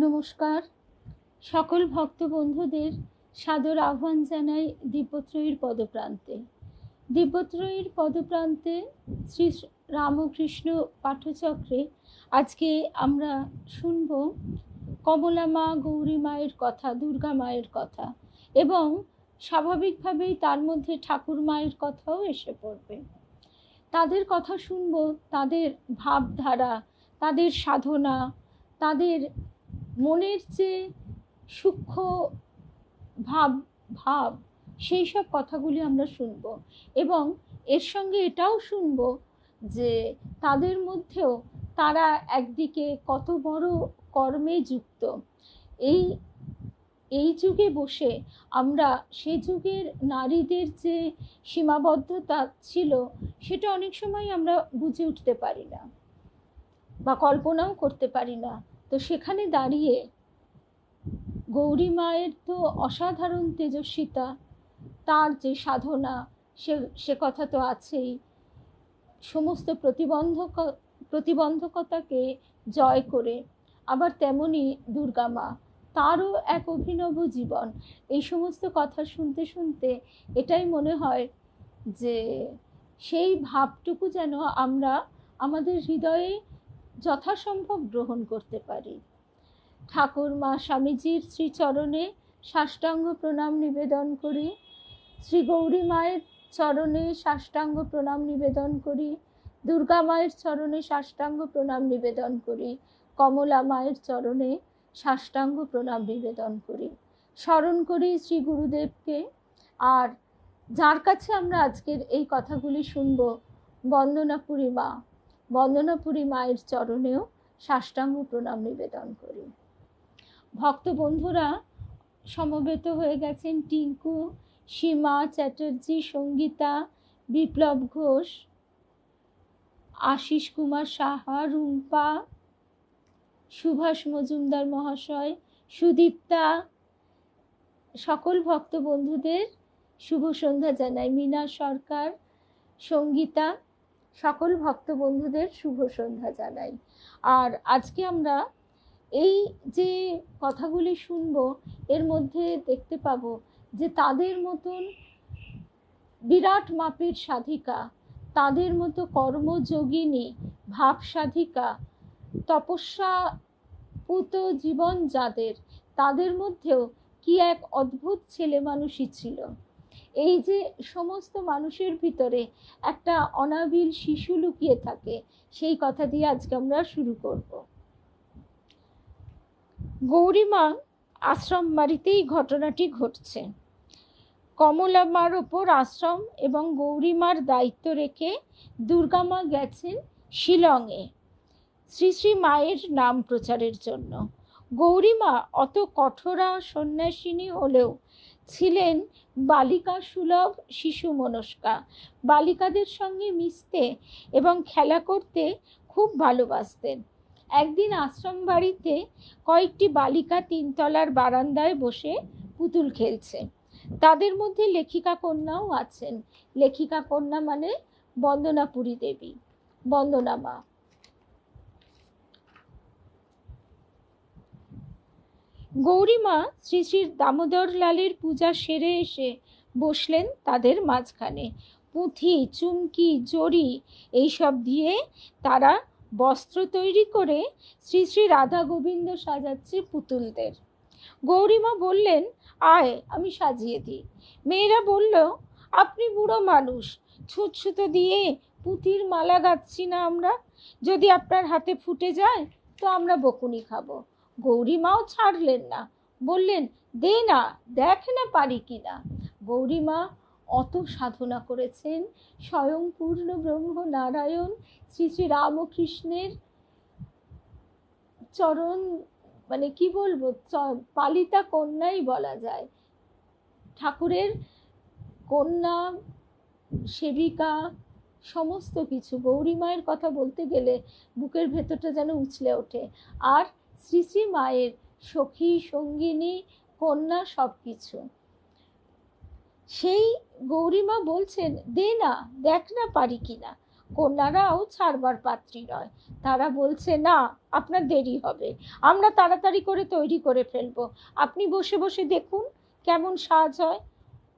নমস্কার। সকল ভক্ত বন্ধুদের সাদর আহ্বান জানাই দিব্যত্রয়ীর পদপ্রান্তে। দিব্যত্রয়ীর পদপ্রান্তে শ্রী রামকৃষ্ণ পাঠচক্রে আজকে আমরা শুনব কমলা মা, গৌরী মায়ের কথা, দুর্গা মায়ের কথা, এবং স্বাভাবিকভাবেই তার মধ্যে ঠাকুর মায়ের কথাও এসে পড়বে। তাদের কথা শুনব, তাদের ভাবধারা, তাদের সাধনা, তাদের মনের যে সূক্ষ্ম ভাব সেই সব কথাগুলি আমরা শুনব, এবং এর সঙ্গে এটাও শুনব যে তাদের মধ্যেও তারা একদিকে কত বড় কর্মে যুক্ত। এই যুগে বসে আমরা সে যুগের নারীদের যে সীমাবদ্ধতা ছিল সেটা অনেক সময় আমরা বুঝে উঠতে পারি না বা কল্পনাও করতে পারি না। তো সেখানে দাঁড়িয়ে গৌরী মায়ের তো অসাধারণ তেজস্বিতা, তার যে সাধনা সে কথা তো আছেই। সমস্ত প্রতিবন্ধকতাকে জয় করে, আবার তেমনি দুর্গা মা, তারও এক অভিনব জীবন। এই সমস্ত কথা শুনতে শুনতে এটাই মনে হয় যে সেই ভাবটুকু যেন আমরা আমাদের হৃদয়ে যথাসম্ভব গ্রহণ করতে পারি। ঠাকুর মা স্বামীজির শ্রীচরণে সাষ্টাঙ্গ প্রণাম নিবেদন করি, শ্রী গৌরী মায়ের চরণে সাষ্টাঙ্গ প্রণাম নিবেদন করি, দুর্গা মায়ের চরণে সাষ্টাঙ্গ প্রণাম নিবেদন করি, কমলা মায়ের চরণে সাষ্টাঙ্গ প্রণাম নিবেদন করি। স্মরণ করি শ্রী গুরুদেবকে, আর যার কাছে আমরা আজকের এই কথাগুলি শুনব, বন্দনাপুরী মা, বন্দনাপুরী মায়ের চরণেও সাষ্টাঙ্গ প্রণাম নিবেদন করি। ভক্ত বন্ধুরা সমবেত হয়ে গেছেন: টিঙ্কু, সীমা চ্যাটার্জি, সঙ্গীতা, বিপ্লব ঘোষ, আশিস কুমার সাহা, রুম্পা, সুভাষ মজুমদার মহাশয়, সুদীপ্তা। সকল ভক্ত বন্ধুদের শুভ সন্ধ্যা জানাই। মীনা সরকার, সঙ্গীতা, সকল ভক্ত বন্ধুদের শুভ সন্ধ্যা জানাই। আর আজকে আমরা এই যে কথাগুলি শুনব, এর মধ্যে দেখতে পাবো যে তাদের মতন বিরাট মাপের সাধিকা, তাদের মতো কর্মযোগিনী, ভাব সাধিকা, তপস্যাপুত জীবন যাদের, তাদের মধ্যেও কি এক অদ্ভুত ছেলে মানুষই ছিল। এই যে সমস্ত মানুষের ভিতরে একটা অনাবিল শিশু লুকিয়ে থাকে, সেই কথা দিয়ে আজকে আমরা শুরু করব। গৌরীমা আশ্রম বাড়িতেই ঘটনাটি ঘটছে। কমলা মার ওপর আশ্রম এবং গৌরীমার দায়িত্ব রেখে দুর্গা মা গেছেন শিলংয়ে শ্রী শ্রী মায়ের নাম প্রচারের জন্য। গৌরীমা অত কঠোরা সন্ন্যাসিনী হলেও ছিলেন বালিকা সুলভ, শিশু মনস্কা। বালিকাদের সঙ্গে মিশতে এবং খেলা করতে খুব ভালোবাসতেন। একদিন আশ্রম বাড়িতে কয়েকটি বালিকা তিনতলার বারান্দায় বসে পুতুল খেলছে। তাদের মধ্যে লেখিকা কন্যাও আছেন। লেখিকা কন্যা মানে বন্দনাপুরী দেবী, বন্দনা মা। গৌরীমা শ্রী শ্রী দামোদর লালের পূজা সেরে এসে বসলেন তাদের মাঝখানে। পুঁথি, চুমকি, জড়ি এইসব দিয়ে তারা বস্ত্র তৈরি করে শ্রী শ্রী রাধা গোবিন্দ সাজাচ্ছে পুতুলদের। গৌরীমা বললেন, আয় আমি সাজিয়ে দিই। মেয়েরা বলল, আপনি বুড়ো মানুষ, ছুঁচছুতো দিয়ে পুঁতির মালা গাচ্ছি না আমরা, যদি আপনার হাতে ফুটে যায় তো আমরা বকুনি খাবো। গৌরীমাও ছাড়লেন না, বললেন, দে না, দেখ না পারি কিনা। গৌরীমা অত সাধনা করেছেন, স্বয়ং পূর্ণ ব্রহ্ম নারায়ণ শ্রী শ্রী রামকৃষ্ণের চরণ, মানে কি বলবো, পালিতা কন্যাই বলা যায়। ঠাকুরের কন্যা, সেবিকা, সমস্ত কিছু। গৌরী মায়ের কথা বলতে গেলে বুকের ভেতরটা যেন উছলে ওঠে। আর শ্রী শ্রী মায়ের সখী, সঙ্গিনী, কন্যা, সব কিছু। সেই গৌরীমা বলছেন, দে না, দেখ না পারি কিনা। কন্যারাও ছাড়বার পাত্রী নয়। তারা বলছে, না, আপনার দেরি হবে, আমরা তাড়াতাড়ি করে তৈরি করে ফেলবো, আপনি বসে বসে দেখুন কেমন সাজ হয়।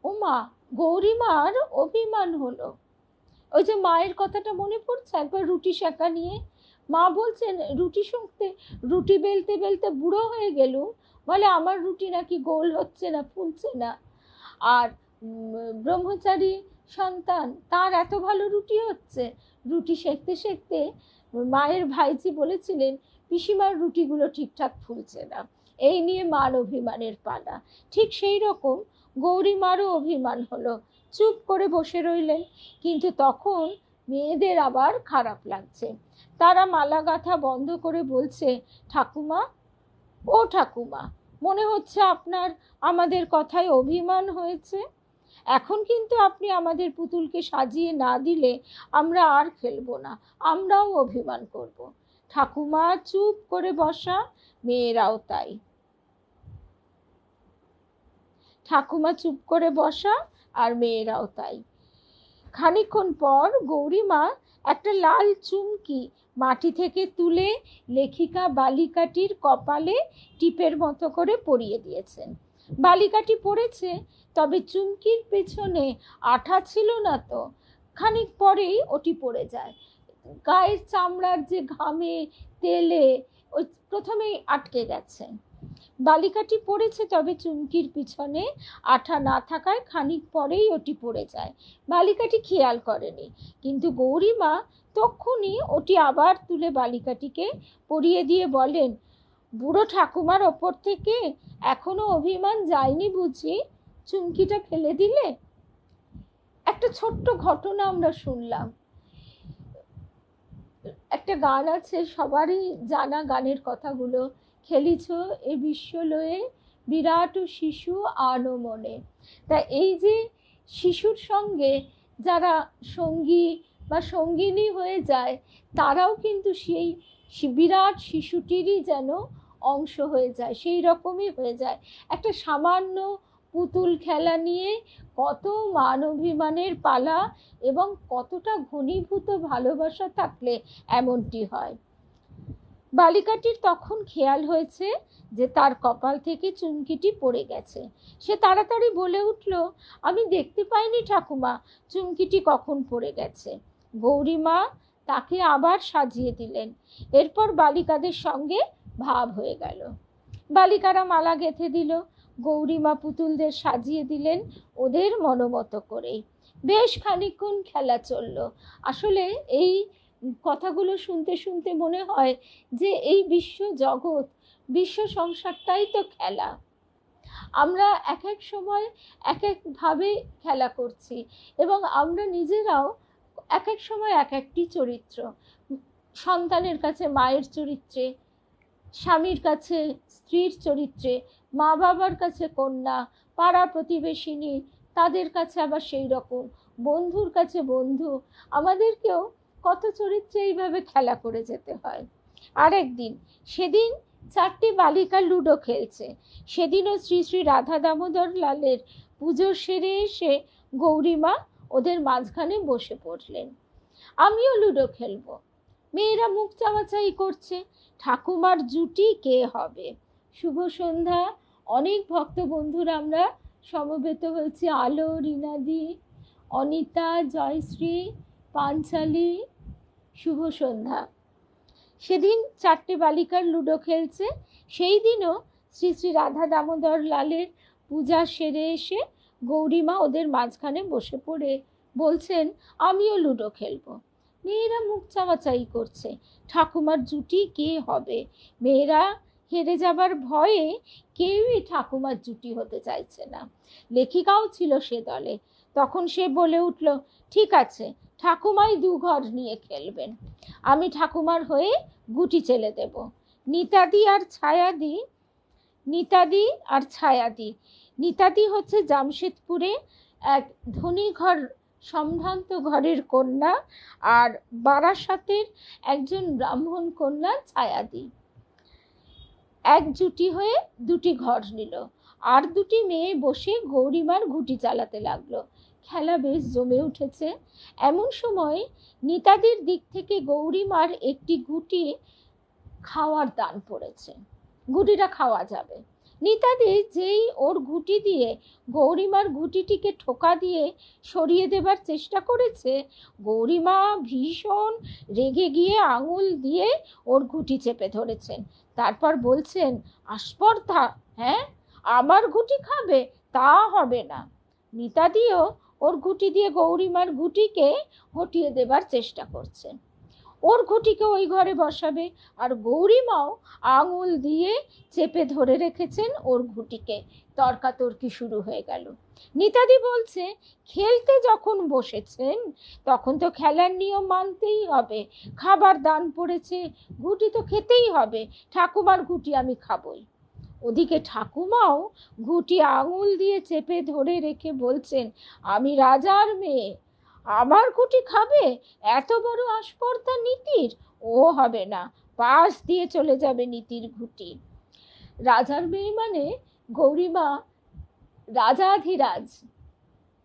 ওমা, গৌরীমার অভিমান হলো। ওই যে মায়ের কথাটা মনে পড়ছে একবার রুটি সেঁকা নিয়ে। মা বলছেন, রুটি সেঁকতে, রুটি বেলতে বেলতে বুড়ো হয়ে গেলুম, বলে আমার রুটি নাকি গোল হচ্ছে না, ফুলছে না। আর ব্রহ্মচারী সন্তান, তার এত ভালো রুটি হচ্ছে। রুটি সেঁকতে সেঁকতে মায়ের ভাইজি বলেছিলেন, পিসিমার রুটিগুলো ঠিকঠাক ফুলছে না। এই নিয়ে মার অভিমানের পালা। ঠিক সেই রকম গৌরীমারও অভিমান হলো, চুপ করে বসে রইলেন। কিন্তু তখন মেয়েদের আবার খারাপ লাগছে। তারা মালা গাঁথা বন্ধ করে বলছে, ঠাকুমা, ও ঠাকুমা, মনে হচ্ছে আপনার আমাদের কথায় অভিমান হয়েছে। এখন কিন্তু আপনি আমাদের পুতুলকে সাজিয়ে না দিলে আমরা আর খেলবো না, আমরাও অভিমান করব। ঠাকুমা চুপ করে বসা, মেয়েরাও তাই। ঠাকুমা চুপ করে বসা আর মেয়েরাও তাই। খানিকক্ষণ পর গৌরীমা একটা লাল চুমকি মাটি থেকে তুলে লেখিকা বালিকাটির কপালে টিপের মতো করে পরিয়ে দিয়েছেন। বালিকাটি পড়েছে, তবে চুমকির পেছনে আঠা ছিল না তো। খানিক পরেই ওটি পড়ে যায়। গায়ের চামড়ার যে ঘামে তেলে ওই প্রথমেই আটকে গেছে। বালিকাটি পড়েছে, তবে চুমকির পিছনে আঠা না থাকায় খানিক পরেই ওটি পড়ে যায়। বালিকাটি খেয়াল করেনি, কিন্তু গৌরীমা তক্ষুনি ওটি আবার তুলে বালিকাটিকে পরিয়ে দিয়ে বলেন, বুড়ো ঠাকুমার ওপর থেকে এখনো অভিমান যায়নি বুঝি, চুমকিটা ফেলে দিলে। একটা ছোট্ট ঘটনা আমরা শুনলাম। একটা গান আছে, সবারই জানা গানের কথাগুলো, খেলিছ এ বিশ্ব লয়ে বিরাট শিশু আনো মনে। তা এই যে শিশুর সঙ্গে যারা সঙ্গী বা সঙ্গিনী হয়ে যায়, তারাও কিন্তু সেই বিরাট শিশুটিরই যেন অংশ হয়ে যায়, সেই রকমই হয়ে যায়। একটা সামান্য পুতুল খেলা নিয়ে কত মান অভিমানের পালা এবং কতটা ঘনীভূত ভালোবাসা থাকলে এমনটি হয়। বালিকাটির তখন খেয়াল হয়েছে যে তার কপাল থেকে চুমকিটি পড়ে গেছে। সে তাড়াতাড়ি বলে উঠল, আমি দেখতে পাইনি ঠাকুমা চুমকিটি কখন পড়ে গেছে। গৌরীমা তাকে আবার সাজিয়ে দিলেন। এরপর বালিকাদের সঙ্গে ভাব হয়ে গেল। বালিকারা মালা গেঁথে দিল, গৌরীমা পুতুলদের সাজিয়ে দিলেন ওদের মনোমতো করেই। বেশ খানিকক্ষণ খেলা চলল। আসলে এই কথাগুলো শুনতে শুনতে মনে হয় যে এই বিশ্ব জগৎ, বিশ্ব সংসারটাই তো খেলা। আমরা এক এক সময় এক একভাবে খেলা করছি এবং আমরা নিজেরাও এক এক সময় এক একটি চরিত্র। সন্তানের কাছে মায়ের চরিত্রে, স্বামীর কাছে স্ত্রীর চরিত্রে, মা বাবার কাছে কন্যা, পাড়া প্রতিবেশিনী, তাদের কাছে আবার সেই রকম, বন্ধুর কাছে বন্ধু। আমাদেরকেও কত চরিত্রে এইভাবে খেলা করে যেতে হয়। আরেকদিন, সেদিন 4টি বালিকা লুডো খেলছে। সেদিনও শ্রী শ্রী রাধা দামোদর লালের পুজো সেরে এসে গৌরীমা ওদের মাঝখানে বসে পড়লেন। আমিও লুডো খেলবো। মেয়েরা মুখ চাওয়াচাই করছে, ঠাকুমার জুটি কে হবে। শুভ সন্ধ্যা। অনেক ভক্ত বন্ধুরা আমরা সমবেত হয়েছি, আলো, রীনাদি, অনিতা, জয়শ্রী, পাঞ্চালী, শুভ সন্ধ্যা। সেদিন 4টে বালিকার লুডো খেলছে। সেই দিনও শ্রী শ্রী রাধা দামোদর লালের পূজা সেরে এসে গৌরীমা ওদের মাঝখানে বসে পড়ে বলছেন, আমিও লুডো খেলবো। মেয়েরা মুখ চাওয়াচাই করছে, ঠাকুমার জুটি কে হবে। মেয়েরা হেরে যাবার ভয়ে কেউই ঠাকুমার জুটি হতে চাইছে না। লেখিকাও ছিল সে দলে। তখন সে বলে উঠল, ঠিক আছে, ঠাকুমাই 2 ঘর নিয়ে খেলবেন, আমি ঠাকুমার হয়ে গুটি চেলে দেব। নিতাদি আর ছায়াদি, নিতাদি আর ছায়াদি, নিতাদি হচ্ছে জামশেদপুরে এক ধনী ঘর, সম্ভ্রান্ত ঘরের কন্যা, আর বারাসাতের একজন ব্রাহ্মণ কন্যা ছায়াদি। এক জুটি হয়ে 2টি ঘর নিল। আর 2টি মেয়ে বসে গৌরীমার ঘুটি চালাতে লাগলো। খেলা বেশ জমে উঠেছে। এমন সময় নিতাদির দিক থেকে গৌরীমার একটি গুটি খাওয়ার দান পড়েছে। গুটিটা খাওয়া যাবে। নিতাদি যেই ওর গুটি দিয়ে গৌরীমার গুটিটিকে ঠোকা দিয়ে সরিয়ে দেবার চেষ্টা করেছে, গৌরীমা ভীষণ রেগে গিয়ে আঙুল দিয়ে ওর গুটি চেপে ধরেছেন। তারপর বলছেন, আস্পর্ধা, হ্যাঁ, আমার গুটি খাবে? তা হবে না। নিতাদিও ওর গুটি দিয়ে গৌরীমার গুটিকে হটিয়ে দেবার চেষ্টা করছেন। ওর গুটিকে ওই ঘরে বসাবে, আর গৌরীমাও আঙুল দিয়ে চেপে ধরে রেখেছেন ওর গুটিকে। তর্কাতর্কি শুরু হয়ে গেল। নিতাদি বলছে, খেলতে যখন বসেছেন তখন তো খেলার নিয়ম মানতেই হবে। খাবার দান পড়েছে, গুটি তো খেতেই হবে। ঠাকুমার গুটি আমি খাবই। ওদিকে ঠাকুমাও গুটি আঙুল দিয়ে চেপে ধরে রেখে বলছেন, আমি রাজার মেয়ে, আমার গুটি খাবে? এত বড় আস্পর্ধা নীতির? ও হবে না, পাশ দিয়ে চলে যাবে নীতির গুটি। রাজার মেয়ে মানে গৌরীমা রাজাধিরাজ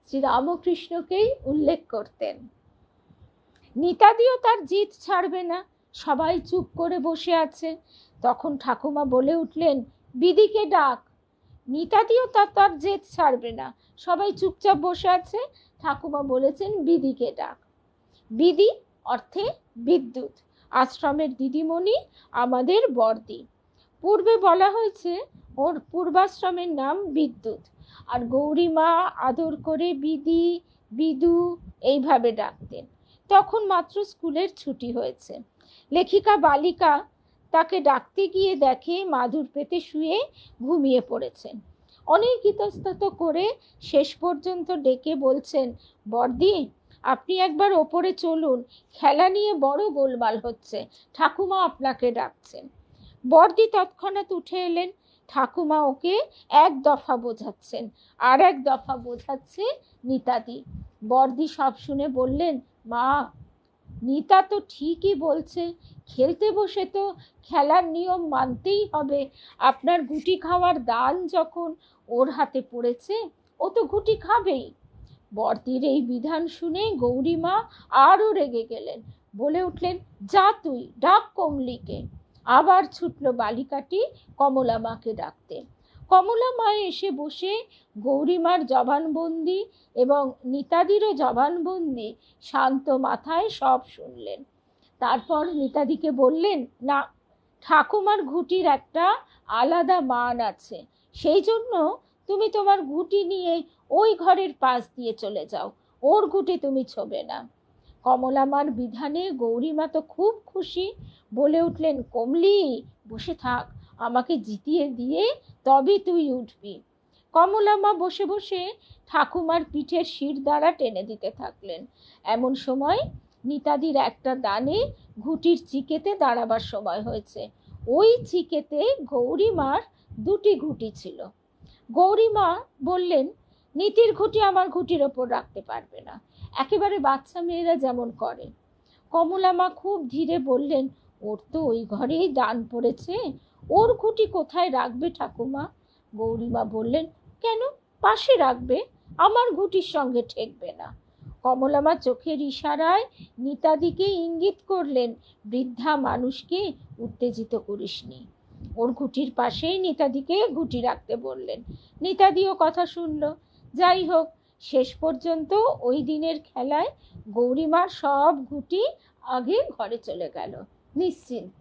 শ্রীরামকৃষ্ণকেই উল্লেখ করতেন। নিতাদিও তার জিদ ছাড়বে না। সবাই চুপ করে বসে আছে। তখন ঠাকুমা বলে উঠলেন, বিদিকে ডাক। নিতাদিও তার জেদ ছাড়বে না। সবাই চুপচাপ বসে আছে। ঠাকুমা বলেছেন, বিদিকে ডাক। বিদি অর্থে বিদ্যুৎ। আশ্রমের দিদিমণি আমাদের বর্দি। পূর্বে বলা হয়েছে ওর পূর্বাশ্রমের নাম বিদ্যুৎ, আর গৌরীমা আদর করে বিদি, বিদু এইভাবে ডাকতেন। তখন মাত্র স্কুলের ছুটি হয়েছে। লেখিকা বালিকা তাকে ডাকতে গিয়ে দেখে মাদুর পেতে শুয়ে ঘুমিয়ে পড়েছেন। অনেক ইতস্তত করে শেষ পর্যন্ত ডেকে বলছেন, বর্দি, আপনি একবার ওপরে চলুন, খেলা নিয়ে বড় গোলমাল হচ্ছে, ঠাকুমা আপনাকে ডাকছেন। বর্দি তৎক্ষণাৎ উঠে এলেন। ঠাকুমা ওকে এক দফা বোঝাচ্ছেন, আর এক দফা বোঝাচ্ছে নিতাদি। বর্দি সব শুনে বললেন, মা, নিতা তো ঠিকই বলছে, খেলতে বসে তো খেলার নিয়ম মানতেই হবে। আপনার গুটি খাওয়ার দান যখন ওর হাতে পড়েছে, ও তো গুটি খাবেই। বর্দির এই বিধান শুনে গৌরীমা আরও রেগে গেলেন। বলে উঠলেন, যা তুই, ডাক কমলিকে। আবার ছুটল বালিকাটি কমলা মাকে ডাকতে। কমলা মা এসে বসে গৌরীমার জবানবন্দি এবং নিতাদিরও জবানবন্দি শান্ত মাথায় সব শুনলেন। তারপর নিতাদিকে বললেন, না, ঠাকুমার ঘুটির একটা আলাদা মান আছে, সেই জন্য তুমি তোমার ঘুটি নিয়ে ওই ঘরের পাশ দিয়ে চলে যাও, ওর ঘুটি তুমি ছোবে না। কমলা মার বিধানে গৌরীমা তো খুব খুশি। বলে উঠলেন, কমলি, বসে থাক, আমাকে জিতিয়ে দিয়ে তবে তুই উঠবি। কমলা মা বসে বসে ঠাকুমার পিঠের শির দ্বারা টেনে দিতে থাকলেন। এমন সময় নিতাদির একটা দানে ঘুটির চিকেতে দাঁড়াবার সময় হয়েছে। ওই চিকেতে গৌরীমার দুটি ঘুটি ছিল। গৌরীমা বললেন, নীতির ঘুটি আমার ঘুটির ওপর রাখতে পারবে না, একেবারে বাচ্চা মেয়েরা যেমন করে। কমলা মা খুব ধীরে বললেন, ওর তো ওই ঘরেই দান পড়েছে, ওর ঘুটি কোথায় রাখবে ঠাকুমা? গৌরীমা বললেন, কেন, পাশে রাখবে, আমার ঘুটির সঙ্গে ঠেকবে না। কমলা মা চোখের ইশারায় নিতাদিকে ইঙ্গিত করলেন, বৃদ্ধা মানুষকে উত্তেজিত করিসনি। ওর ঘুটির পাশেই নিতাদিকে ঘুটি রাখতে বললেন। নিতাদিও কথা শুনল। যাই হোক, শেষ পর্যন্ত ওই দিনের খেলায় গৌরীমার সব ঘুটি আগে ঘরে চলে গেল নিশ্চিন্ত।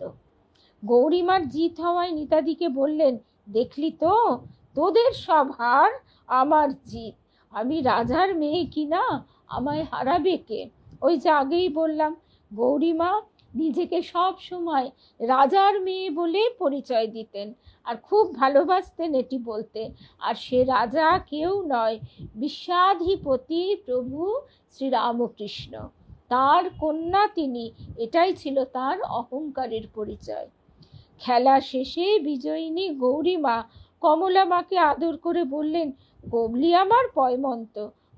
গৌরীমার জিত হওয়ায় নিতাদিকে বললেন, দেখলি তো, তোদের সব হার, আমার জিত। আমি রাজার মেয়ে কিনা, আমায় হারাবে কে? ওই যে আগেই বললাম, গৌরীমা নিজেকে সব সময় রাজার মেয়ে বলে পরিচয় দিতেন, আর খুব ভালোবাসতেন এটি বলতে। আর সে রাজা কেউ নয়, বিশ্বাধিপতি প্রভু শ্রীরামকৃষ্ণ, তার কন্যা তিনি। এটাই ছিল তার অহংকারের পরিচয়। খেলা শেষে বিজয়িনী গৌরীমা কমলা মাকে আদর করে বললেন, কমলি আমার পয়মন্ত,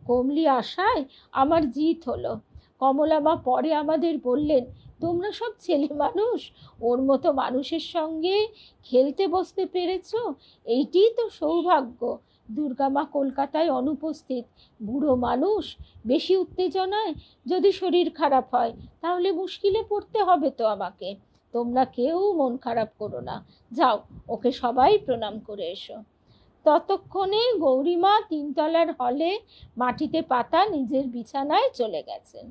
কমলি আশায় আমার জিত হলো। কমলা মা পরে আমাদের বললেন, তোমরা সব ছেলে মানুষ, ওর মতো মানুষের সঙ্গে খেলতে বসতে পেরেছ, এইটিই তো সৌভাগ্য। দুর্গামা কলকাতায় অনুপস্থিত, বুড়ো মানুষ, বেশি উত্তেজনায় যদি শরীর খারাপ হয় তাহলে মুশকিলে পড়তে হবে তো আমাকে। তোমরা কেউ মন খারাপ করো না, যাও ওকে সবাই প্রণাম করে এসো। ততক্ষণে গৌরীমা তিনতলার হলে মাটিতে পাতা নিজের বিছানায় চলে গেছেন।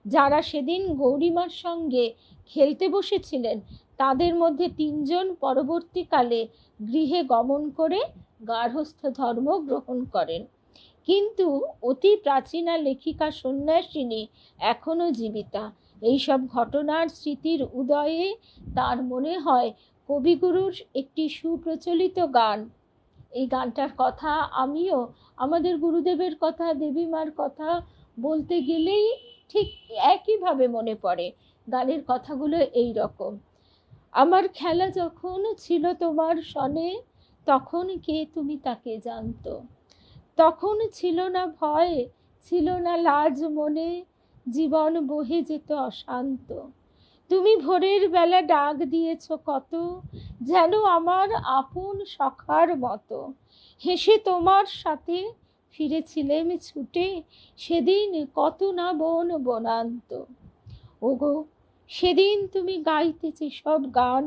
যারা সেদিন গৌরীমার সঙ্গে খেলতে বসেছিলেন তাদের মধ্যে 3 জন পরবর্তীকালে গৃহে গমন করে গার্হস্থ্য ধর্ম গ্রহণ করেন, কিন্তু অতি প্রাচীনা লেখিকা সন্ন্যাসিনী এখনো জীবিতা। এইসব ঘটনার স্মৃতির উদয়ে তার মনে হয় কবিগুরুর একটি সুপ্রচলিত গান, এই গানটার কথা আমিও আমাদের গুরুদেবের কথা, দেবীমার কথা বলতে গেলেই ঠিক একইভাবে মনে পড়ে। গানের কথাগুলো এই রকম: আমার খেলা যখন ছিল তোমার সনে, তখন কে তুমি তাকে জানতো, তখন ছিল না ভয়, ছিল না লাজ মনে, জীবন বহে যেত অশান্ত। তুমি ভোরের বেলা ডাক দিয়েছ কত, যেন আমার আপন সখার মতো। হেসে তোমার সাথে ফিরেছিলেম ছুটে, সেদিন কত না বন বনান্ত। ওগো সেদিন তুমি গাইতেছে সব গান,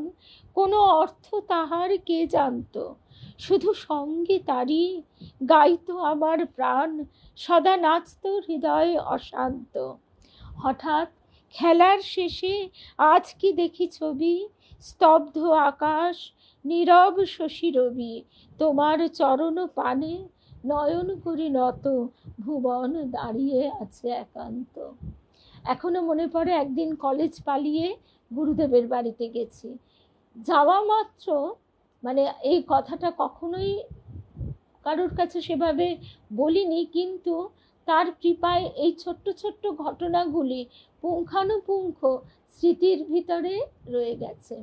কোনো অর্থ তাহার কে জানতো, শুধু সঙ্গে তারি গাইতো আমার প্রাণ, সদা নাচত হৃদয় অশান্ত। হঠাৎ খেলার শেষে আজ কি দেখি ছবি, স্তব্ধ আকাশ, নীরব শশী রবি, তোমার চরণ পানে নয়ন করি নত, ভুবন দাঁড়িয়ে আছে একান্ত। এখনো মনে পড়ে একদিন কলেজ পালিয়ে গুরুদেবের বাড়িতে গেছি। যাওয়া মাত্র, মানে এই কথাটা কখনোই কারোর কাছে সেভাবে বলিনি, কিন্তু তার কৃপায় এই ছোট্ট ছোট্ট ঘটনাগুলি পুঙ্খানুপুঙ্খ স্মৃতির ভিতরে রয়ে গেছে।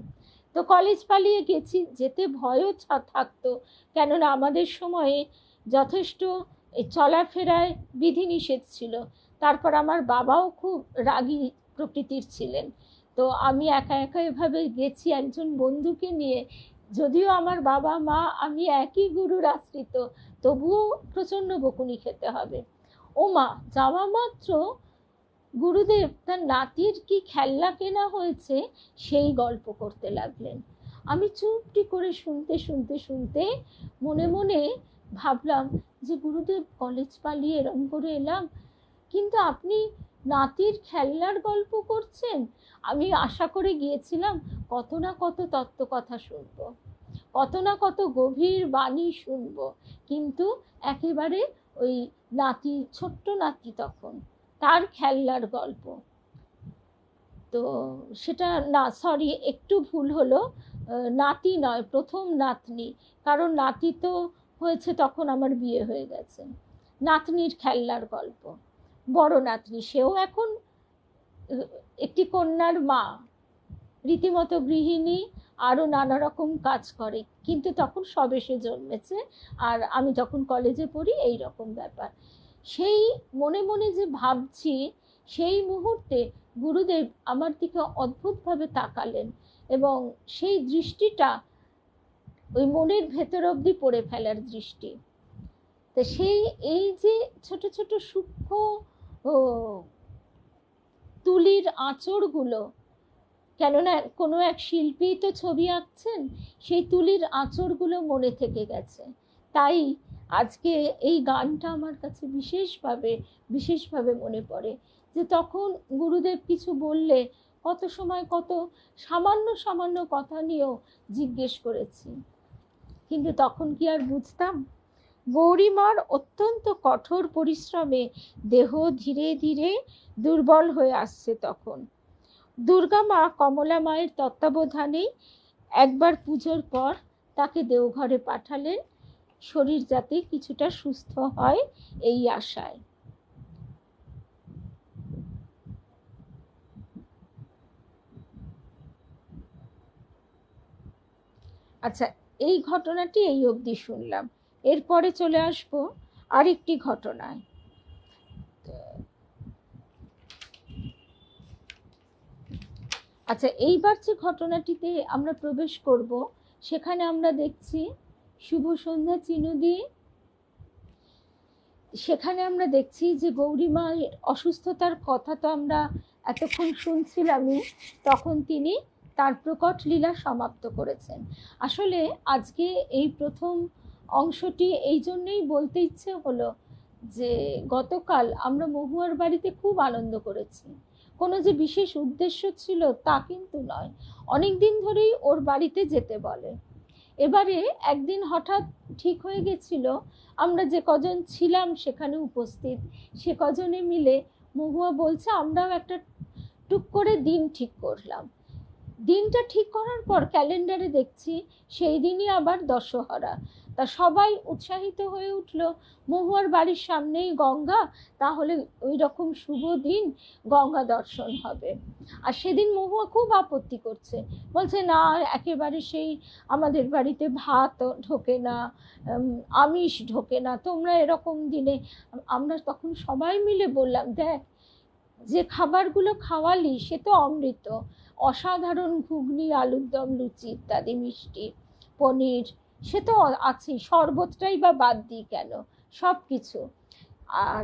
তো কলেজ পালিয়ে গেছি, যেতে ভয়ও থাকতো, কেননা আমাদের সময়ে যথেষ্ট চলাফেরায় বিধিনিষেধ ছিল। তারপর আমার বাবাও খুব রাগী প্রকৃতির ছিলেন, তো আমি একা একা এভাবে গেছি একজন বন্ধুকে নিয়ে। যদিও আমার বাবা মা আমি একই গুরুর আশ্রিত, তবুও প্রচণ্ড বকুনি খেতে হবে। ও মা, যাওয়া মাত্র গুরুদেব তার নাতির কি খেলনা কেনা হয়েছে সেই গল্প করতে লাগলেন। আমি চুপটি করে শুনতে শুনতে শুনতে মনে মনে ভাবলাম যে গুরুদেব কলেজ পালিয়ে এরম করে এলাম, কিন্তু আপনি নাতির খেলনার গল্প করছেন। আমি আশা করে গিয়েছিলাম কত না কত তত্ত্ব কথা শুনবো, কত না কত গভীর বাণী শুনবো, কিন্তু একেবারে ওই নাতি, ছোট্ট নাতি তখন, তার খেলনার গল্প। তো সেটা না, সরি একটু ভুল হলো, নাতি নয়, প্রথম নাতনি, কারণ নাতি তো হয়েছে তখন আমার বিয়ে হয়ে গেছে। নাতনির খেলনার গল্প, বড় নাতনি, সেও এখন একটি কন্যার মা, রীতিমতো গৃহিণী, আরও নানা রকম কাজ করে, কিন্তু তখন সবে সে জন্মেছে, আর আমি যখন কলেজে পড়ি এই রকম ব্যাপার। সেই মনে মনে যে ভাবছি, সেই মুহূর্তে গুরুদেব আমার দিকে অদ্ভুতভাবে তাকালেন, এবং সেই দৃষ্টিটা ওই মনের ভেতর অবধি পড়ে ফেলার দৃষ্টি। তো সেই এই যে ছোট ছোট সূক্ষ্ম তুলির আঁচড়গুলো, কেননা কোনো এক শিল্পী তো ছবি আঁকছেন, সেই তুলির আঁচড়গুলো মনে থেকে গেছে। তাই আজকে এই গানটা আমার কাছে বিশেষভাবে মনে পড়ে, যে তখন গুরুদেব কিছু বললে কত সময় কত সামান্য সামান্য কথা নিয়েও জিজ্ঞেস করেছি, কিন্তু তখন কি আর বুঝতাম? গৌরীমার অত্যন্ত কঠোর পরিশ্রমে দেহ ধীরে ধীরে দুর্বল হয়ে আসছে তখন। দুর্গা মা কমলা মায়ের তত্ত্বাবধানেই একবার পুজোর পর তাকে দেওঘরে পাঠালেন, শরীর যাতে কিছুটা সুস্থ হয় এই আশায়। আচ্ছা, এই ঘটনাটি এই অবধি শুনলাম, এরপরে চলে আসবো আরেকটি ঘটনায়। আচ্ছা, এইবার যে ঘটনাটিতে আমরা প্রবেশ করব, সেখানে আমরা দেখছি শুভ সন্ধ্যা চিনুদি, সেখানে আমরা দেখছি যে গৌরীমায়ের অসুস্থতার কথা তো আমরা এতক্ষণ শুনছিলামই, তখন তিনি তার প্রকট লীলা সমাপ্ত করেছেন। আসলে আজকে এই প্রথম অংশটি এই জন্যই বলতে ইচ্ছে হলো যে গতকাল আমরা মহুয়ার বাড়িতে খুব আনন্দ করেছি। কোনো যে বিশেষ উদ্দেশ্য ছিল তা কিন্তু নয়, অনেক দিন ধরেই ওর বাড়িতে যেতে বলে। এবারে একদিন হঠাৎ ঠিক হয়ে গেছিল, আমরা যে কজন ছিলাম সেখানে উপস্থিত সে কজনে মিলে মহুয়া বলছে আমরাও একটা টুক করে দিন ঠিক করলাম। দিনটা ঠিক করার পর ক্যালেন্ডারে দেখছি সেই দিনই আবার দশহরা। তা সবাই উৎসাহিত হয়ে উঠল, মহুয়ার বাড়ির সামনেই গঙ্গা, তাহলে ওই রকম শুভ দিন গঙ্গা দর্শন হবে। আর সেদিন মহুয়া খুব আপত্তি করছে, বলছে না একেবারে সেই আমাদের বাড়িতে ভাত ঢোকে না, আমিষ ঢোকে না, তোমরা এরকম দিনে। আমরা তখন সবাই মিলে বললাম দেখ যে খাবারগুলো খাওয়ালি সে তো অমৃত, অসাধারণ ঘুগনি, আলুর দম, লুচি ইত্যাদি, মিষ্টি, পনির, সে তো আছেই, শরবতটাই বা বাদ দিই কেন, সব কিছু। আর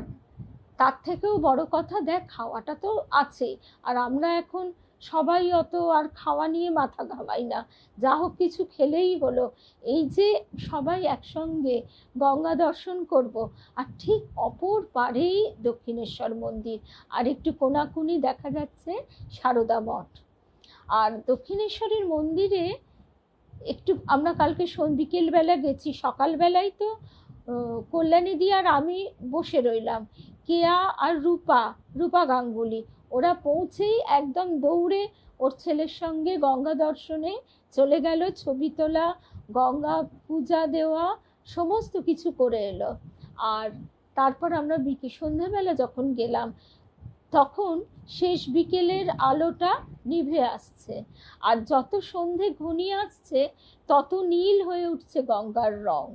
তার থেকেও বড় কথা দেখ খাওয়াটা তো আছেই, আর আমরা এখন সবাই অত আর খাওয়া নিয়ে মাথা ঘামাই না, যা হোক কিছু খেলেই হলো। এই যে সবাই একসঙ্গে গঙ্গা দর্শন করব, আর ঠিক অপর পারেই দক্ষিণেশ্বর মন্দির, আর একটু কোনাকুনি দেখা যাচ্ছে সারদা মঠ। আর দক্ষিণেশ্বরের মন্দিরে একটু আমরা কালকে বিকেলবেলা গেছি, সকালবেলায় তো কল্যাণীদি আর আমি বসে রইলাম, কেয়া আর রূপা গাঙ্গুলি, ওরা পৌঁছেই একদম দৌড়ে ওর ছেলের সঙ্গে গঙ্গা দর্শনে চলে গেল, ছবি তোলা, গঙ্গা পূজা দেওয়া, সমস্ত কিছু করে এলো। আর তারপর আমরা সন্ধ্যাবেলা যখন গেলাম তখন শেষ বিকেলের আলোটা নিভে আসছে, আর যত সন্ধে ঘনিয়ে আসছে তত নীল হয়ে উঠছে গঙ্গার রং।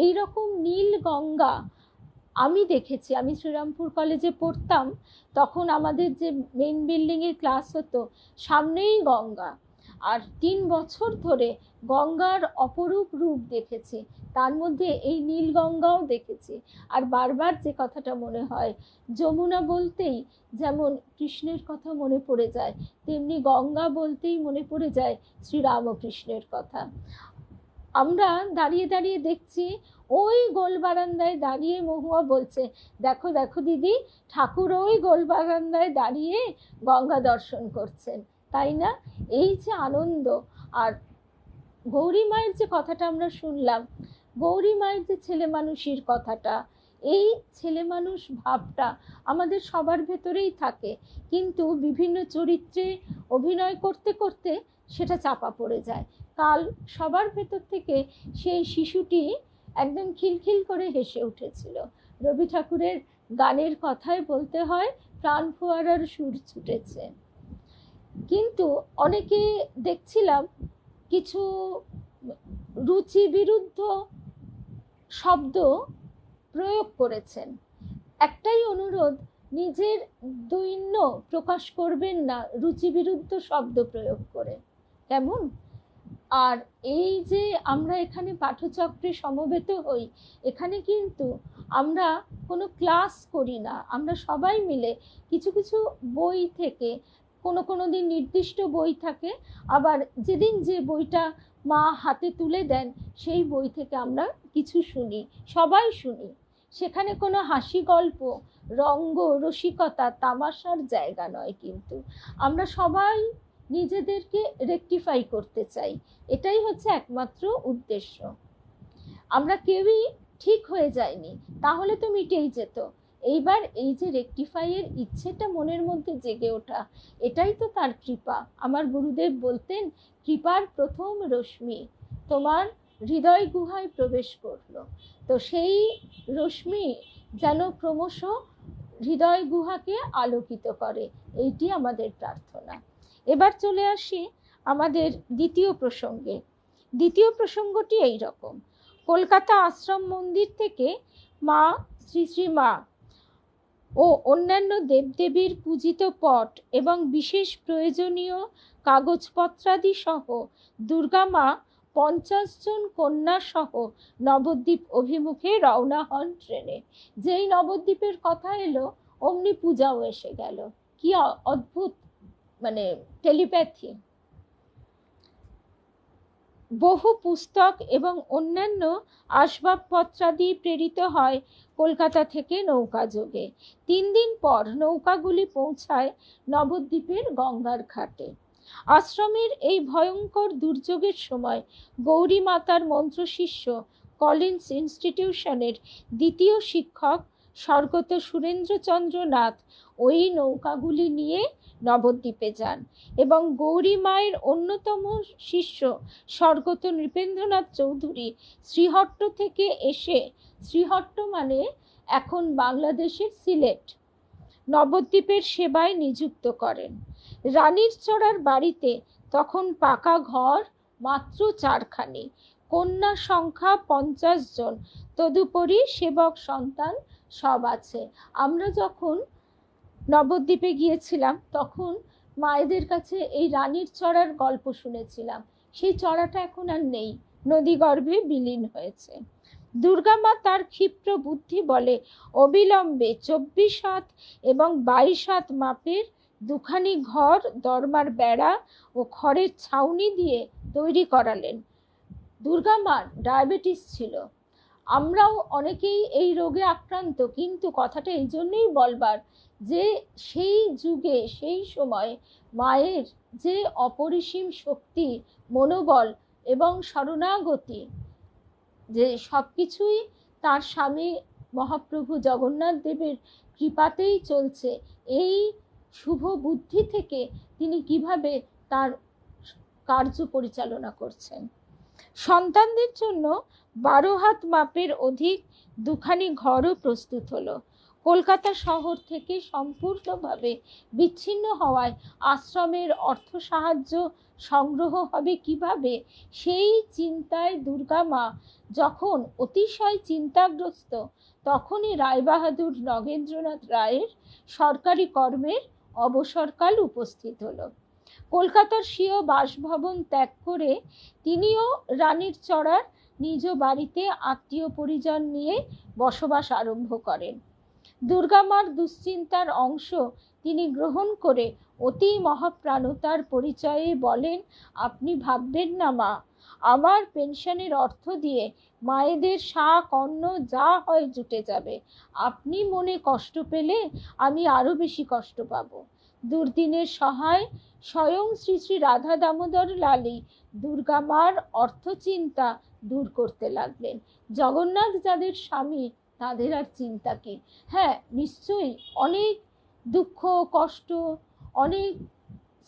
এই রকম নীল গঙ্গা আমি দেখেছি, আমি শ্রীরামপুর কলেজে পড়তাম, তখন আমাদের যে মেইন বিল্ডিংয়ে ক্লাস হতো সামনেই গঙ্গা, আর 3 বছর ধরে গঙ্গার অপরূপ রূপ দেখেছি, তার মধ্যে এই নীল গঙ্গাও দেখেছি। আর বারবার যে কথাটা মনে হয়, যমুনা বলতেই যেমন কৃষ্ণের কথা মনে পড়ে যায়, তেমনি গঙ্গা বলতেই মনে পড়ে যায় শ্রীরামকৃষ্ণের কথা। আমরা দাঁড়িয়ে দাঁড়িয়ে দেখছি, ওই গোল বারান্দায় দাঁড়িয়ে মহুয়া বলছে দেখো দেখো দিদি, ঠাকুর ওই গোল বারান্দায় দাঁড়িয়ে গঙ্গা দর্শন করছেন, তাই না? এই যে আনন্দ। আর গৌরী মায়ের যে কথাটা আমরা শুনলাম, গৌরী মায়ের যে ছেলে মানুষের কথাটা, এই ছেলে মানুষ ভাবটা আমাদের সবার ভেতরেই থাকে, কিন্তু বিভিন্ন চরিত্রে অভিনয় করতে করতে সেটা চাপা পড়ে যায়। কাল সবার ভেতর থেকে সেই শিশুটি একদম খিলখিল করে হেসে উঠেছিল। রবি ঠাকুরের গানের কথায় বলতে হয় প্রাণ ফোয়ারার সুর ছুটেছে। কিন্তু অনেকে দেখছিলাম কিছু রুচি বিরুদ্ধ শব্দ প্রয়োগ করেছেন। একটাই অনুরোধ, নিজের দৈন্য প্রকাশ করবেন না রুচি বিরুদ্ধ শব্দ প্রয়োগ করে, কেমন? আর এই যে আমরা এখানে পাঠচক্রে সমবেত হই, এখানে কিন্তু আমরা কোনো ক্লাস করি না, আমরা সবাই মিলে কিছু কিছু বই থেকে, কোনো দিন নির্দিষ্ট বই থাকে, আবার যেদিন যে বইটা মা হাতে তুলে দেন সেই বই থেকে আমরা কিছু শুনি, সবাই শুনি। সেখানে কোনো হাসি গল্প, রঙ্গ, রসিকতা, তামাশার জায়গা নয়, কিন্তু আমরা সবাই নিজেদেরকে রেকটিফাই করতে চাই, এটাই হচ্ছে একমাত্র উদ্দেশ্য। আমরা কেউই ঠিক হয়ে যায়নি, তাহলে তো মিটেই যেত। এইবার এই যে রেকটিফাইয়ের ইচ্ছেটা মনের মধ্যে জেগে ওঠা, এটাই তো তার কৃপা। আমার গুরুদেব বলতেন কৃপার প্রথম রশ্মি তোমার হৃদয় গুহায় প্রবেশ করলো, তো সেই রশ্মি যেন ক্রমশ হৃদয় গুহাকে আলোকিত করে, এইটি আমাদের প্রার্থনা। এবার চলে আসি আমাদের দ্বিতীয় প্রসঙ্গে। দ্বিতীয় প্রসঙ্গটি এই রকম, কলকাতা আশ্রম মন্দির থেকে মা শ্রী শ্রী মা ও অন্যান্য দেবদেবীর পূজিত পট এবং বিশেষ প্রয়োজনীয় কাগজপত্রাদি সহ দুর্গা মা 50 জন কন্যা সহ নবদ্বীপ অভিমুখে রওনা হন ট্রেনে। যেই নবদ্বীপের কথা এলো অমনি পূজাও এসে গেল। কি অদ্ভুত মানে টেলিপ্যাথি। বহু পুস্তক এবং অন্যান্য আসবাবপত্রাদি প্রেরিত হয় কলকাতা থেকে নৌকা যোগে। 3 দিন পর নৌকাগুলি পৌঁছায় নবদ্বীপের গঙ্গার ঘাটে। আশ্রমের এই ভয়ঙ্কর দুর্যোগের সময় গৌরী মাতার মন্ত্রশিষ্য কলিন্স ইনস্টিটিউশনের দ্বিতীয় শিক্ষক স্বর্গত সুরেন্দ্রচন্দ্র নাথ ওই নৌকাগুলি নিয়ে নবদ্বীপে যান এবং গৌরী মায়ের অন্যতম শিষ্য স্বর্গত নৃপেন্দ্রনাথ চৌধুরী শ্রীহট্ট থেকে এসে, শ্রীহট্ট মানে এখন বাংলাদেশের সিলেট, নবদ্বীপের সেবায় নিযুক্ত করেন। রানীর চড়ার বাড়িতে তখন পাকা ঘর মাত্র 4খানি, কন্যা সংখ্যা 50 জন, তদুপরি সেবক সন্তান সব আছে। আমরা যখন নবদ্বীপে গিয়েছিলাম তখন মায়েদের কাছে এই রানীর চড়ার গল্প শুনেছিলাম। সেই চড়াটা এখন আর নেই, নদীগর্ভে বিলীন হয়েছে। দুর্গা মা তার ক্ষিপ্র বুদ্ধি বলে অবিলম্বে 24 হাত এবং 22 হাত মাপের 2খানি ঘর দরমার বেড়া ও খড়ের ছাউনি দিয়ে তৈরি করালেন। দুর্গা মার ডায়াবেটিস ছিল, আমরাও অনেকেই এই রোগে আক্রান্ত, কিন্তু কথাটা এই জন্যই বলবার যে সেই যুগে সেই সময় মায়ের যে অপরিসীম শক্তি, মনোবল এবং শরণাগতি, যে সব কিছুই তার স্বামী মহাপ্রভু জগন্নাথ দেবের কৃপাতেই চলছে, এই শুভ বুদ্ধি থেকে তিনি কিভাবে তার কার্য পরিচালনা করছেন। সন্তানদের জন্য 12 হাত মাপের অধিক 2খানি ঘরও প্রস্তুত হলো। কলকাতা শহর থেকে সম্পূর্ণভাবে বিচ্ছিন্ন হওয়ায় আশ্রমের অর্থ সাহায্য সংগ্রহ হবে কিভাবে, সেই চিন্তায় দুর্গা মা যখন অতিশয় চিন্তাগ্রস্ত, তখনই রায়বাহাদুর নগেন্দ্রনাথ রায়ের সরকারি কর্মের অবসরকাল উপস্থিত হলো। কলকাতার স্বীয় বাসভবন ত্যাগ করে তিনিও রানীর চড়ার নিজ বাড়িতে আত্মীয় পরিজন নিয়ে বসবাস আরম্ভ করেন। দুর্গা মার দুশ্চিন্তার অংশ তিনি গ্রহণ করে অতি মহাপ্রাণতার পরিচয়ে বলেন, আপনি ভাববেন না মা, আমার পেনশনের অর্থ দিয়ে মায়েদের শাক অন্ন যা হয় জুটে যাবে। আপনি মনে কষ্ট পেলে আমি আরো বেশি কষ্ট পাবো। দুর্দিনের সহায় স্বয়ং শ্রী শ্রী রাধা দামোদর লালই দুর্গা মার অর্থচিন্তা দূর করতে লাগলেন। জগন্নাথ যাদের স্বামী তাদের আর চিন্তা কি? হ্যাঁ, নিশ্চয়ই অনেক দুঃখ কষ্ট, অনেক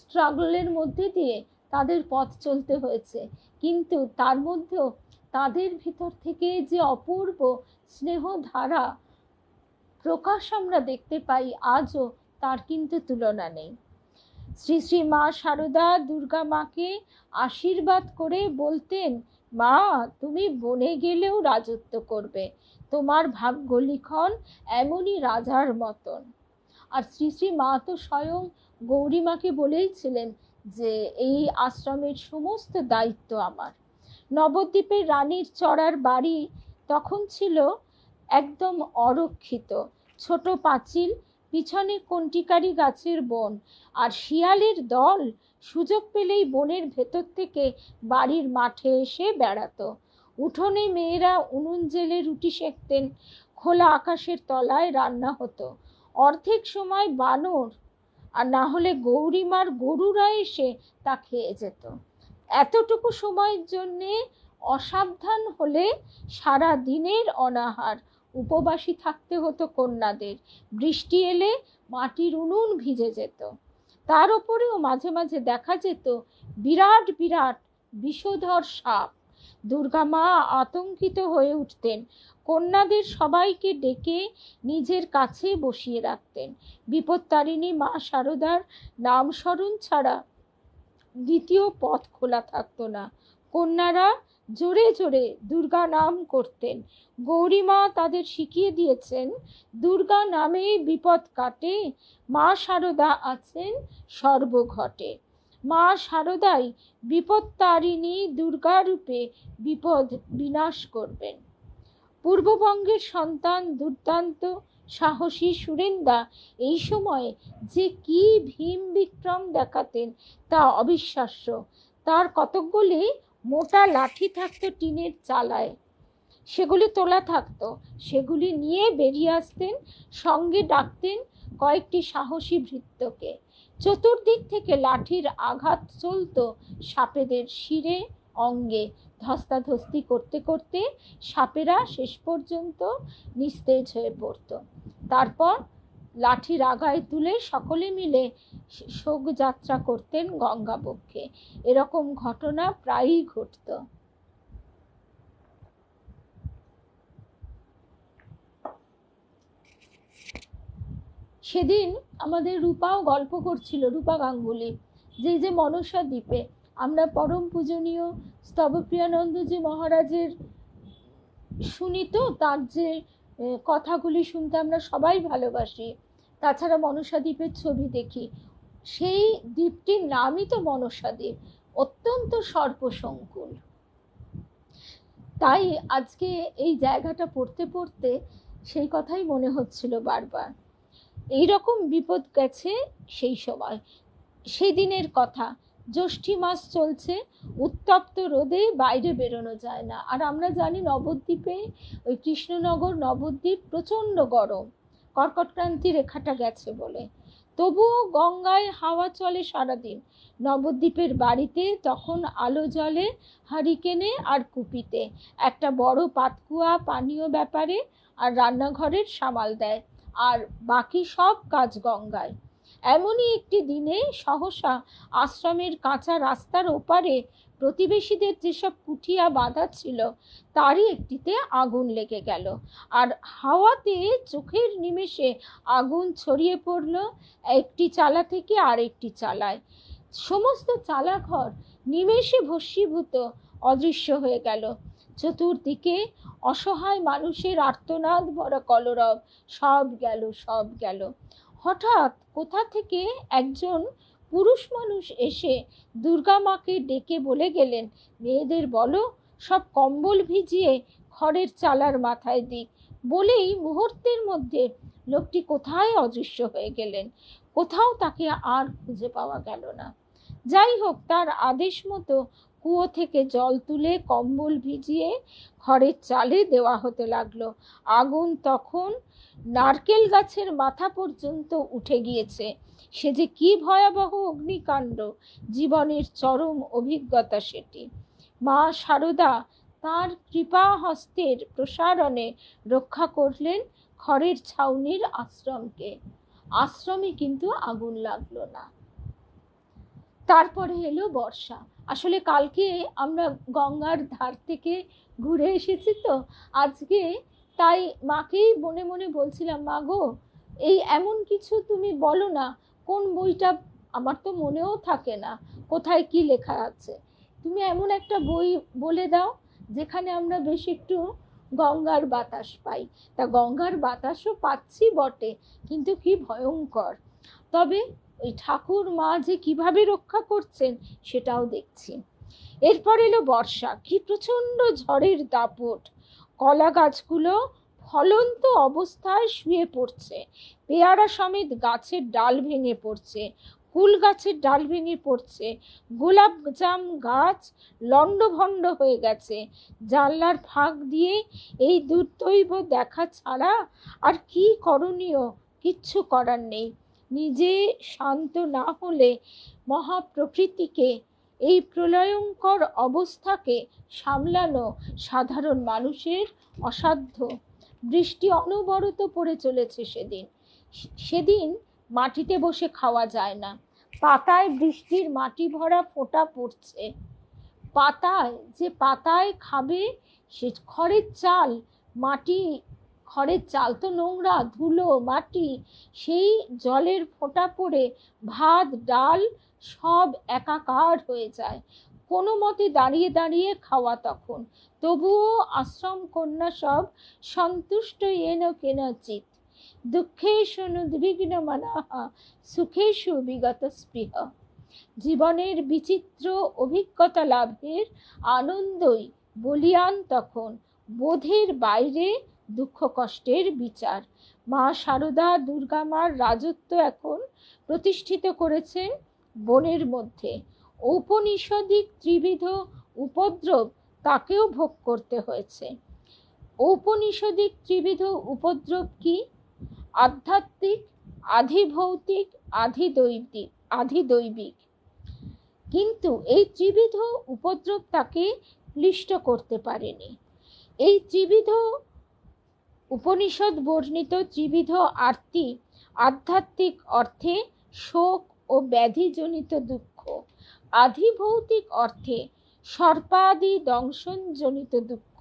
স্ট্রাগলের মধ্যে দিয়ে তাদের পথ চলতে হয়েছে, কিন্তু তার মধ্যেও তাদের ভিতর থেকে যে অপূর্ব স্নেহ ধারা প্রকাশ আমরা দেখতে পাই আজও, তার কিন্তু তুলনা নেই। শ্রী শ্রী মা শারদা দুর্গা মাকে আশীর্বাদ করে বলতেন, মা তুমি বনে গেলেও রাজত্ব করবে, তোমার ভাগ্য লিখন এমনই রাজার মতন। আর শ্রী শ্রী মা তো স্বয়ং গৌরী মাকে বলেইছিলেন যে এই আশ্রমের সমস্ত দায়িত্ব আমার। নবদ্বীপের রানীর চড়ার বাড়ি তখন ছিল একদম অরক্ষিত, ছোট পাঁচিল, পিছনে কণ্টিকারি গাছের বন, আর শিয়ালের দল সুযোগ পেলেই বনের ভেতর থেকে বাড়ির মাঠে এসে বেড়াতো। উঠোনে মেয়েরা উনুন জেলে রুটি সেঁকতেন, খোলা আকাশের তলায় রান্না হতো। অর্ধেক সময় বানর আর না হলে গৌরীমার গরুরা এসে তা খেয়ে যেত। এতটুকু সময়ের জন্যে অসাবধান হলে সারা দিনের অনাহার, উপবাসী থাকতে হতো কন্যাদের। বৃষ্টি এলে মাটির উনুন ভিজে যেত। তার উপরেও মাঝে মাঝে দেখা যেত বিরাট বিরাট বিষধর সাপ। দুর্গা মা আতঙ্কিত হয়ে উঠতেন, কন্যাদের সবাইকে ডেকে নিজের কাছে বসিয়ে রাখতেন। বিপত্তারিণী মা শারদার নাম স্মরণ ছাড়া দ্বিতীয় পথ খোলা থাকতো না। কন্যারা জোরে জোরে দুর্গা নাম করতেন। গৌরী মা তাদের শিখিয়ে দিয়েছেন, দুর্গা নামে বিপদ কাটে, মা শারদা আছেন সর্বঘটে। মা শারদাই বিপত্তারিণী দুর্গারূপে বিপদ বিনাশ করবেন। পূর্ববঙ্গের সন্তান দুর্দান্ত সাহসী সুরেন্দা এই সময়ে যে কি ভীম বিক্রম দেখাতেন তা অবিশ্বাস্য। তার কতকগুলি মোটা লাঠি থাকতো টিনের চালায়, সেগুলি তোলা থাকতো, সেগুলি নিয়ে বেরিয়ে আসতেন, সঙ্গে ডাকতেন কয়েকটি সাহসী ভৃত্যকে। চতুর্দিক থেকে লাঠির আঘাত চলত সাপেদের শিরে অঙ্গে। ধস্তাধস্তি করতে করতে সাপেরা শেষ পর্যন্ত নিস্তেজ হয়ে পড়ত। তারপর লাঠির আগায় তুলে সকলে মিলে শোক যাত্রা করতেন গঙ্গাবক্ষে। এরকম ঘটনা প্রায়ই ঘটত। সেদিন আমাদের রূপাও গল্প করছিল, রূপা গাঙ্গুলি, যে মনসা দ্বীপে আমরা পরম পূজনীয় স্তবপ্রিয়ানন্দজি মহারাজের শুনি, তো তার যে কথাগুলি শুনতে আমরা সবাই ভালোবাসি, তাছাড়া মনসা দ্বীপের ছবি দেখি, সেই দ্বীপটির নামই তো মনসা দ্বীপ, অত্যন্ত সর্পসংকুল। তাই আজকে এই জায়গাটা পড়তে পড়তে সেই কথাই মনে হচ্ছিল বারবার। এইরকম বিপদ গেছে সেই সময়। সেই দিনের কথা, জ্যৈষ্ঠী মাস চলছে, উত্তপ্ত রোদে বাইরে বেরোনো যায় না। আর আমরা জানি নবদ্বীপে, ওই কৃষ্ণনগর নবদ্বীপ প্রচণ্ড গরম, কর্কটক্রান্তি রেখাটা গেছে বলে। তবুও গঙ্গায় হাওয়া চলে সারাদিন। নবদ্বীপের বাড়িতে তখন আলো জ্বলে হারিকেনে আর কুপিতে, একটা বড় পাতকুয়া পানীয় ব্যাপারে আর রান্নাঘরের সামাল দেয়, আর বাকি সব কাজ গঙ্গায়। এমনই একটি দিনে সহসা আশ্রমের কাঁচা রাস্তার ওপারে প্রতিবেশীদের যেসব কুঠিয়া বাঁধা ছিল তারই একটিতে আগুন লেগে গেল, আর হাওয়াতে চোখের নিমেষে আগুন ছড়িয়ে পড়ল একটি চালা থেকে আরেকটি চালায়। সমস্ত চালাঘর নিমেষে ভস্মীভূত, অদৃশ্য হয়ে গেল। চতুর্দিকে অসহায় মানুষের আর্তনাদ ভরা কলরব, সব গেল, সব গেল। হঠাৎ কোথা থেকে একজন পুরুষ মানুষ এসে দুর্গা মাকে ডেকে বলে গেলেন, মেয়েদের বলো সব কম্বল ভিজিয়ে খড়ের চালার মাথায় দিক। বলেই মুহূর্তের মধ্যে লোকটি কোথায় অদৃশ্য হয়ে গেলেন। কোথাও তাকে আর খুঁজে পাওয়া গেল না। যাই হোক, তার আদেশ মতো কুয়ো থেকে জল তুলে কম্বল ভিজিয়ে খড়ের চালে দেওয়া হতে লাগলো। আগুন তখন নারকেল গাছের মাথা পর্যন্ত উঠে গিয়েছে। সে যে কি ভয়াবহ অগ্নিকাণ্ড, জীবনের চরম অভিজ্ঞতা সেটি। মা শারদা তার কৃপা হস্তের প্রসারণে রক্ষা করলেন খড়ের ছাউনির আশ্রমকে। আশ্রমে কিন্তু আগুন লাগলো না। তারপরে এলো বর্ষা। আসলে কালকে আমরা গঙ্গার ধার থেকে ঘুরে এসেছি, তো আজকে তাই মাকেই মনে মনে বলছিলাম, মা গো, এই এমন কিছু তুমি বলো না, কোন বইটা, আমার তো মনেও থাকে না কোথায় কি লেখা আছে, তুমি এমন একটা বই বলে দাও যেখানে আমরা বেশ একটু গঙ্গার বাতাস পাই। তা গঙ্গার বাতাসও পাচ্ছি বটে, কিন্তু কি ভয়ঙ্কর। তবে ওই ঠাকুর মা যে কিভাবে রক্ষা করছেন সেটাও দেখছি। এরপর এলো বর্ষা। কি প্রচণ্ড ঝড়ের দাপট। কলা গাছগুলো ফলন্ত অবস্থায় শুয়ে পড়ছে, পেয়ারা সমেত গাছের ডাল ভেঙে পড়ছে, কুল গাছের ডাল ভেঙে পড়ছে, গোলাপ জাম গাছ লণ্ডভণ্ড হয়ে গেছে। জানলার ফাঁক দিয়ে এই দুর্দৈব দেখা ছাড়া আর কি করণীয়, কিচ্ছু করার নেই। নিজে শান্ত না হলে মহাপ্রকৃতিকে, এই প্রলয়ঙ্কর অবস্থাকে সামলানো সাধারণ মানুষের অসাধ্য। বৃষ্টি অনবরত পড়ে চলেছে। সেদিন মাটিতে বসে খাওয়া যায় না। পাতায় বৃষ্টির মাটি ভরা ফোঁটা পড়ছে। পাতায়, যে পাতায় খাবে সে খড়ের চাল, মাটি, খড়ের চাল তো নোংরা, ধুলো, মাটি, সেই জলের ফোঁটা পড়ে ভাত ডাল সব একাকার হয়ে যায়। কোনো মতে দাঁড়িয়ে দাঁড়িয়ে খাওয়া তখন। তবুও আশ্রম কন্যা সব সন্তুষ্ট এন কেনচিৎ, দুঃখেষু নুদ্বিগ্ন মনঃ সুখেষু বিগত স্পৃহ। জীবনের বিচিত্র অভিজ্ঞতা লাভের আনন্দই বলিয়ান তখন, বোধের বাইরে দুঃখ কষ্টের বিচার। মা শারদা দুর্গা মার রাজত্ব এখন প্রতিষ্ঠিত করেছেন বনের মধ্যে। ঔপনিষদিক ত্রিবিধ উপদ্রব তাকেও ভোগ করতে হয়েছে। ঔপনিষদিক ত্রিবিধ উপদ্রব কি? আধ্যাত্মিক, আধিভৌতিক, আধিদৈবিক। কিন্তু এই ত্রিবিধ উপদ্রব তাকে ক্লিষ্ট করতে পারেনি। এই ত্রিবিধ উপনিষদ বর্ণিত ত্রিবিধ আরতি আধ্যাত্মিক অর্থে শোক ও ব্যাধিজনিত দুঃখ, আধিভৌতিক অর্থে সর্পাদি দংশনজনিত দুঃখ,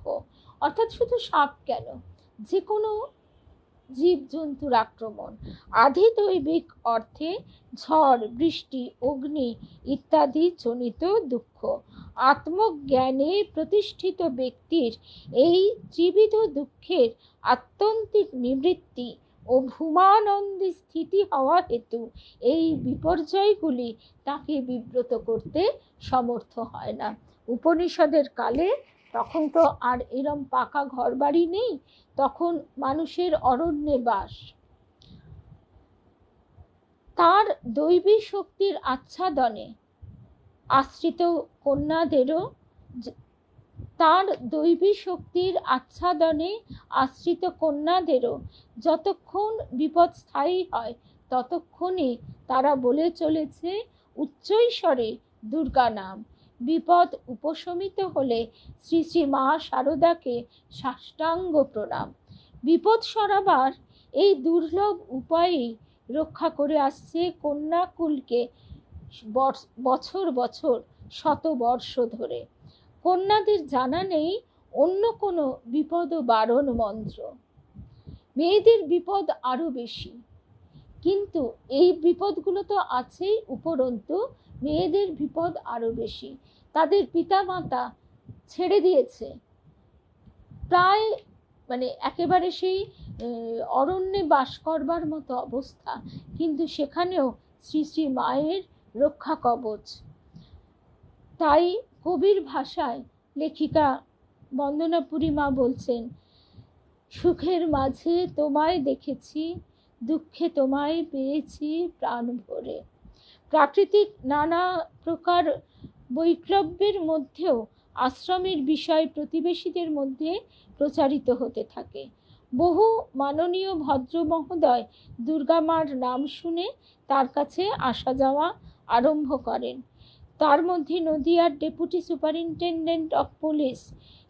অর্থাৎ শুধু সাপ কেন, যে কোনো জীবজন্তুর আক্রমণ। আধিদৈবিক অর্থে ঝড়, বৃষ্টি, অগ্নি ইত্যাদি জনিত দুঃখ। আত্মজ্ঞানে প্রতিষ্ঠিত ব্যক্তির এই ত্রিবিধ দুঃখের আত্যন্তিক নিবৃত্তি ও ভূমানন্দে স্থিতি হওয়া হেতু এই বিপর্যয়গুলি তাকে বিব্রত করতে সমর্থ হয় না। উপনিষদের কালে তখন তো আর এরম পাকা ঘর বাড়ি নেই, তখন মানুষের অরণ্যে বাস। তার দৈবী শক্তির আচ্ছাদনে আশ্রিত কন্যাদেরও যতক্ষণ বিপদ স্থায়ী হয় ততক্ষণই তারা বলে চলেছে উচ্চৈস্বরে দুর্গা নাম। বিপদ উপশমিত হলে শ্রী শ্রী মা শারদাকে সাষ্টাঙ্গ প্রণাম। বিপদ সরাবার এই দুর্লভ উপায়ে রক্ষা করে আসছে কন্যাকুলকে বছর বছর, শতবর্ষ ধরে। কন্যাদের জানা নেই অন্য কোনো বিপদ বারণ মন্ত্র। মেয়েদের বিপদ আরো বেশি, কিন্তু এই বিপদগুলো তো আছেই, উপরন্তু মেয়েদের বিপদ আরো বেশি। তাদের পিতামাতা ছেড়ে দিয়েছে, প্রায় একেবারে সেই অরণ্যে বাস করবার মতো অবস্থা, কিন্তু সেখানেও শ্রী শ্রী মায়ের রক্ষা কবচ। তাই কবির ভাষায় লেখিকা বন্দনাপুরী মা বলছেন, সুখের মাঝে তোমায় দেখেছি, দুঃখে তোমায় পেয়েছি প্রাণ ভরে। প্রাকৃতিক নানা প্রকার বৈক্লব্যের মধ্যেও আশ্রমের বিষয় প্রতিবেশীদের মধ্যে প্রচারিত হতে থাকে। বহু মাননীয় ভদ্র মহোদয় দুর্গা মার নাম শুনে তার কাছে আসা যাওয়া আরম্ভ করেন। তার মধ্যে নদিয়ার ডেপুটি সুপারিনটেন্ডেন্ট অফ পুলিশ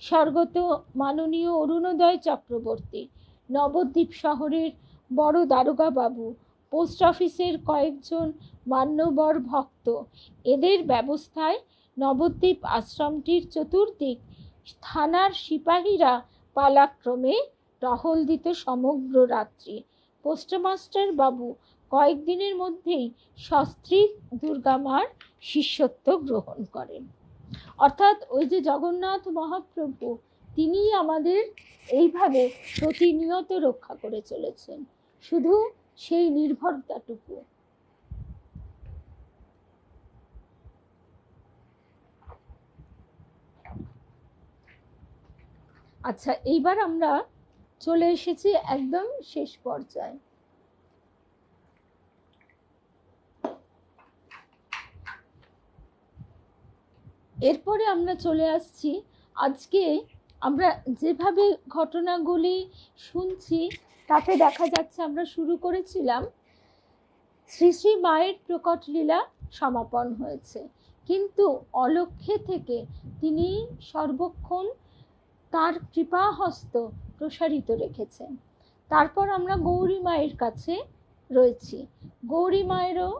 স্বর্গত মাননীয় অরুণোদয় চক্রবর্তী, নবদ্বীপ শহরের বড় দারোগা বাবু, পোস্ট অফিসের কয়েকজন মান্যবর ভক্ত, এদের ব্যবস্থায় নবদ্বীপ আশ্রমটির চতুর্দিক থানার সিপাহীরা পালাক্রমে টহল দিত সমগ্র রাত্রি। পোস্টমাস্টার বাবু কয়েকদিনের মধ্যেই সস্ত্রী দুর্গা মার শিষ্যত্ব গ্রহণ করেন। অর্থাৎ ওই যে জগন্নাথ মহাপ্রভু, তিনি আমাদের এইভাবে প্রতিনিয়ত রক্ষা করে চলেছেন, শুধু সেই নির্ভরতাটুকু। আচ্ছা, এইবার আমরা চলে এসেছি একদম শেষ পর্যায়ে। এরপরে আমরা চলে আসছি, আজকে আমরা যেভাবে ঘটনাগুলি শুনছি তাতে দেখা যাচ্ছে আমরা শুরু করেছিলাম শ্রী শ্রী মায়ের প্রকট লীলা সমাপন হয়েছে, কিন্তু অলক্ষ্যে থেকে তিনি সর্বক্ষণ তার কৃপা হস্ত প্রসারিত রেখেছেন। তারপর আমরা গৌরী মায়ের কাছে রয়েছি, গৌরী মায়েরও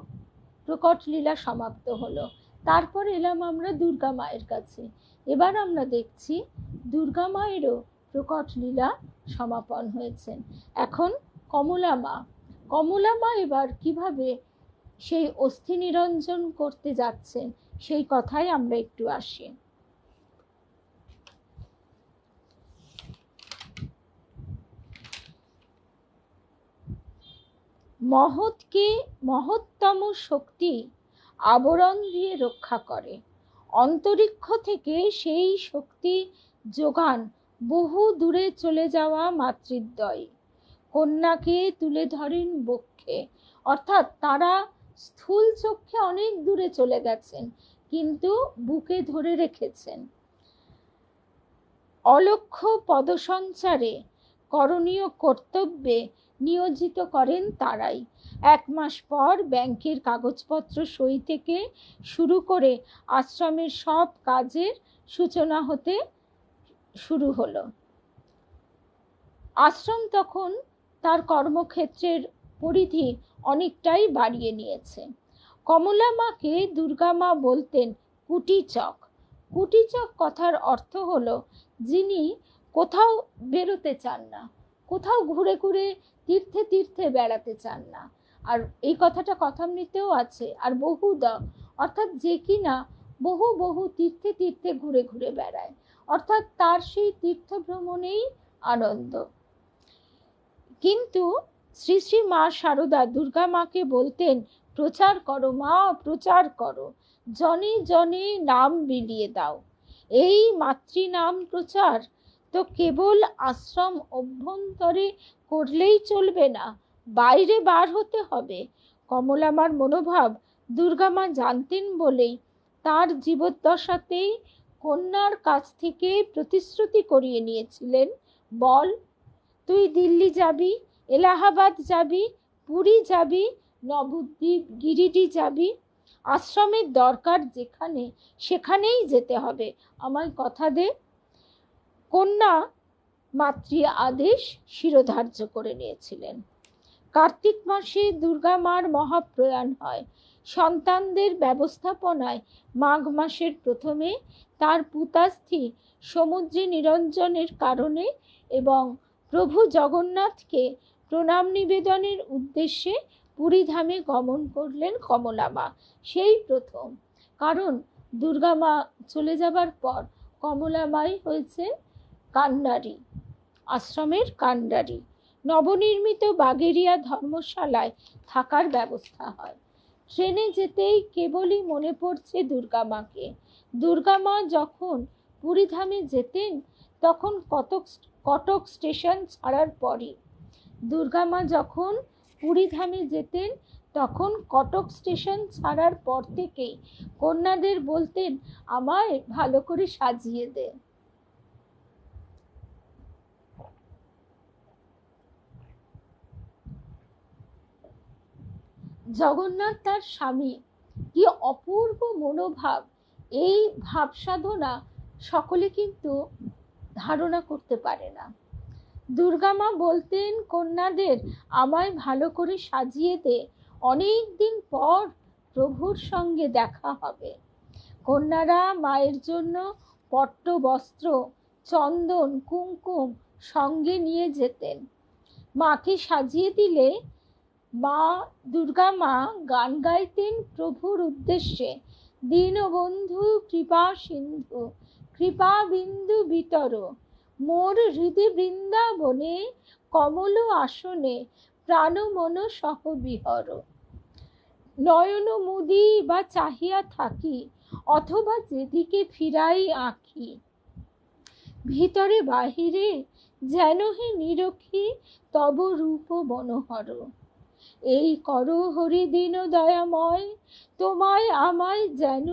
প্রকট লীলা সমাপ্ত হলো। তারপর এলাম আমরা দুর্গা মায়ের কাছে। এবার আমরা দেখছি দুর্গা মায়েরও প্রকট লীলা সমাপন হয়েছে। এখন কমলা মা, কমলা মা এবার কিভাবে সেই অস্থি নিরঞ্জন করতে যাচ্ছেন সেই কথাই আমরা একটু আসি। মহৎকে মহত্তম শক্তি আবরণ দিয়ে রক্ষা করে। অন্তরিক্ষ থেকে সেই শক্তি যোগান বহু দূরে চলে যাওয়া মাতৃদ্বয় কন্যাকে তুলে ধরেন বক্ষে। অর্থাৎ তারা স্থূল চক্ষে অনেক দূরে চলে গেছেন, কিন্তু বুকে ধরে রেখেছেন। অলক্ষ্য পদসঞ্চারে করণীয় কর্তব্যে নিয়োজিত করেন তারাই। 1 মাস পর ব্যাংকের কাগজপত্র সই থেকে শুরু করে আশ্রমের সব কাজের সূচনা হতে শুরু হলো। আশ্রম তখন তার কর্মক্ষেত্রের পরিধি অনেকটাই বাড়িয়ে নিয়েছে। কমলা মাকে দুর্গা মা বলতেন কুটিচক। কুটিচক কথার অর্থ হলো যিনি কোথাও বেরোতে চান না, কোথাও ঘুরে ঘুরে তীর্থে তীর্থে বেড়াতে চান না। আর এই কথাটা কথামৃতেও আছে। আর বহুদা অর্থাৎ যে কিনা বহু বহু তীর্থে তীর্থে ঘুরে ঘুরে বেড়ায়, অর্থাৎ তার সেই তীর্থ ভ্রমণেই আনন্দ। কিন্তু শ্রী শ্রী মা শারদা দুর্গা মাকে বলতেন প্রচার করো মা, প্রচার করো, জনে জনে নাম বিলিয়ে দাও। এই মাতৃনাম প্রচার তো কেবল আশ্রম অভ্যন্তরে করলেই চলবে না, বাইরে বার হতে হবে। কমলামার মনোভাব দুর্গা মা জানতেন বলেই তার জীবদ্দশাতেই কন্যার কাছ থেকে প্রতিশ্রুতি করিয়ে নিয়েছিলেন, বল তুই দিল্লি যাবি, এলাহাবাদ যাবি, পুরী যাবি, নবদ্বীপ গিরিডি যাবি, আশ্রমের দরকার যেখানে সেখানেই যেতে হবে, আমায় কথা দে। কন্যা মাতৃ আদেশ শিরোধার্য করে নিয়েছিলেন। কার্তিক মাসে দুর্গা মার মহাপ্রয়াণ হয়। সন্তানদের ব্যবস্থাপনায় মাঘ মাসের প্রথমে তার পুতাস্থি সমুদ্রে নিরঞ্জনের কারণে এবং প্রভু জগন্নাথকে প্রণাম নিবেদনের উদ্দেশ্যে পুরীধামে গমন করলেন কমলা মা, সেই প্রথম। কারণ দুর্গা মা চলে যাবার পর কমলা মাই হয়েছে কান্ডারি, আশ্রমের কান্ডারি। নবনির্মিত বাগেরিয়া ধর্মশালায় থাকার ব্যবস্থা হয়। ট্রেনে যেতেই কেবলই মনে পড়ছে দুর্গা মাকে। দুর্গা মা যখন পুরীধামে যেতেন তখন কটক স্টেশন ছাড়ার পরই, দুর্গা মা যখন পুরীধামে যেতেন তখন কটক স্টেশন ছাড়ার পর থেকেই কন্যাদের বলতেন আমায় ভালো করে সাজিয়ে দে। জগন্নাথ তার স্বামী, কি অপূর্ব মনোভাব! এই ভাব সাধনা সকলে কিন্তু ধারণা করতে পারে না। দুর্গা মা বলতেন কন্যাদের আমায় ভালো করে সাজিয়ে দে, অনেক দিন পর প্রভুর সঙ্গে দেখা হবে। কন্যারা মায়ের জন্য পট্ট বস্ত্র, চন্দন, কুমকুম সঙ্গে নিয়ে যেতেন। মাকে সাজিয়ে দিলে মা দুর্গা মা গান গাইতেন প্রভুর উদ্দেশ্যে, দীনবন্ধু কৃপা সিন্ধু, কৃপা বিন্দু বিতর, মোর হৃদি বৃন্দাবনে কমল আসনে প্রাণ মন সহ বিহর। নয়ন মুদি বা চাহিয়া থাকি, অথবা যেদিকে ফিরাই আঁখি, ভিতরে বাহিরে যেন হে নিরখি তব রূপ মনোহর। এই করো হরি দীন দয়াময়, তোমায় আমায় যেন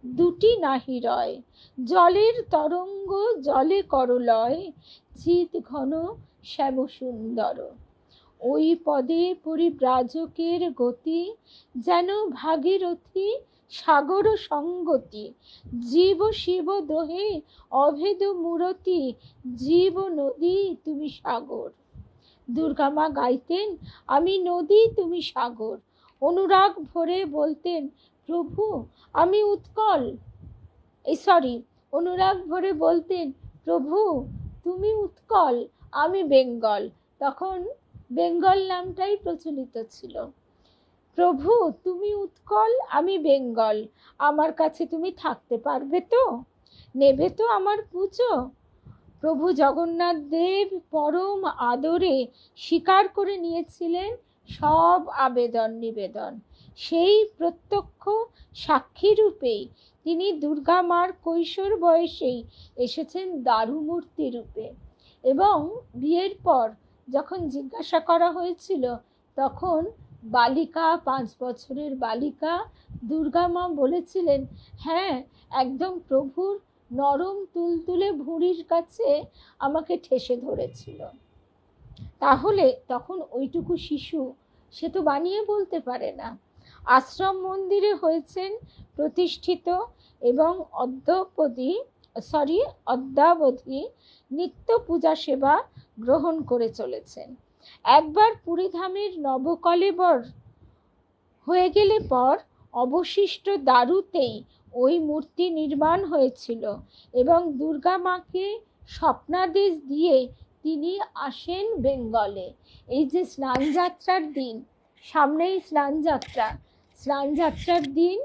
দুটি নাহি রয়, জলের তরঙ্গ জলে করলয়, চিত ঘন শ্যাম সুন্দর। ওই পদে পরিব্রাজকের গতি, যেন ভাগীরথী সাগর সঙ্গতি, জীব শিব দোহে অভেদ মূরতি, জীব নদী তুমি সাগর। দুর্গা মা গাইতেন আমি নদী তুমি সাগর। অনুরাগ ভরে বলতেন প্রভু আমি উৎকল, অনুরাগ ভরে বলতেন প্রভু তুমি উৎকল, আমি বেঙ্গল। তখন বেঙ্গল নামটাই প্রচলিত ছিল। প্রভু তুমি উৎকল, আমি বেঙ্গল, আমার কাছে তুমি থাকতে পারবে তো, নেবে তো আমার পুজো? প্রভু জগন্নাথ দেব পরম আদরে স্বীকার করে নিয়েছিলেন সব আবেদন নিবেদন। সেই প্রত্যক্ষ সাক্ষী রূপেই তিনি দুর্গা মার কৈশোর বয়সেই এসেছেন দারুমূর্তি রূপে। এবং বিয়ের পর যখন জিজ্ঞাসা করা হয়েছিল, তখন বালিকা, 5 বছরের বালিকা দুর্গা মা বলেছিলেন, হ্যাঁ, একদম প্রভুর নরম তুলতুলে ভুঁড়ির কাছে আমাকে ঠেসে ধরেছিল। তাহলে তখন ওইটুকু শিশু, সে তো বানিয়ে বলতে পারে না। আশ্রম মন্দিরে হয়েছেন প্রতিষ্ঠিত এবং অদ্যাবধি নিত্য পূজা সেবা গ্রহণ করে চলেছেন। একবার পুরীধামের নবকলেবর হয়ে গেলে পর অবশিষ্ট দারুতেই ওই মূর্তি নির্মাণ হয়েছিল এবং দুর্গা মাকে স্বপ্নাদেশ দিয়ে তিনি আসেন বেঙ্গলে। এই যে স্নানযাত্রার দিন, সামনেই স্নানযাত্রার দিন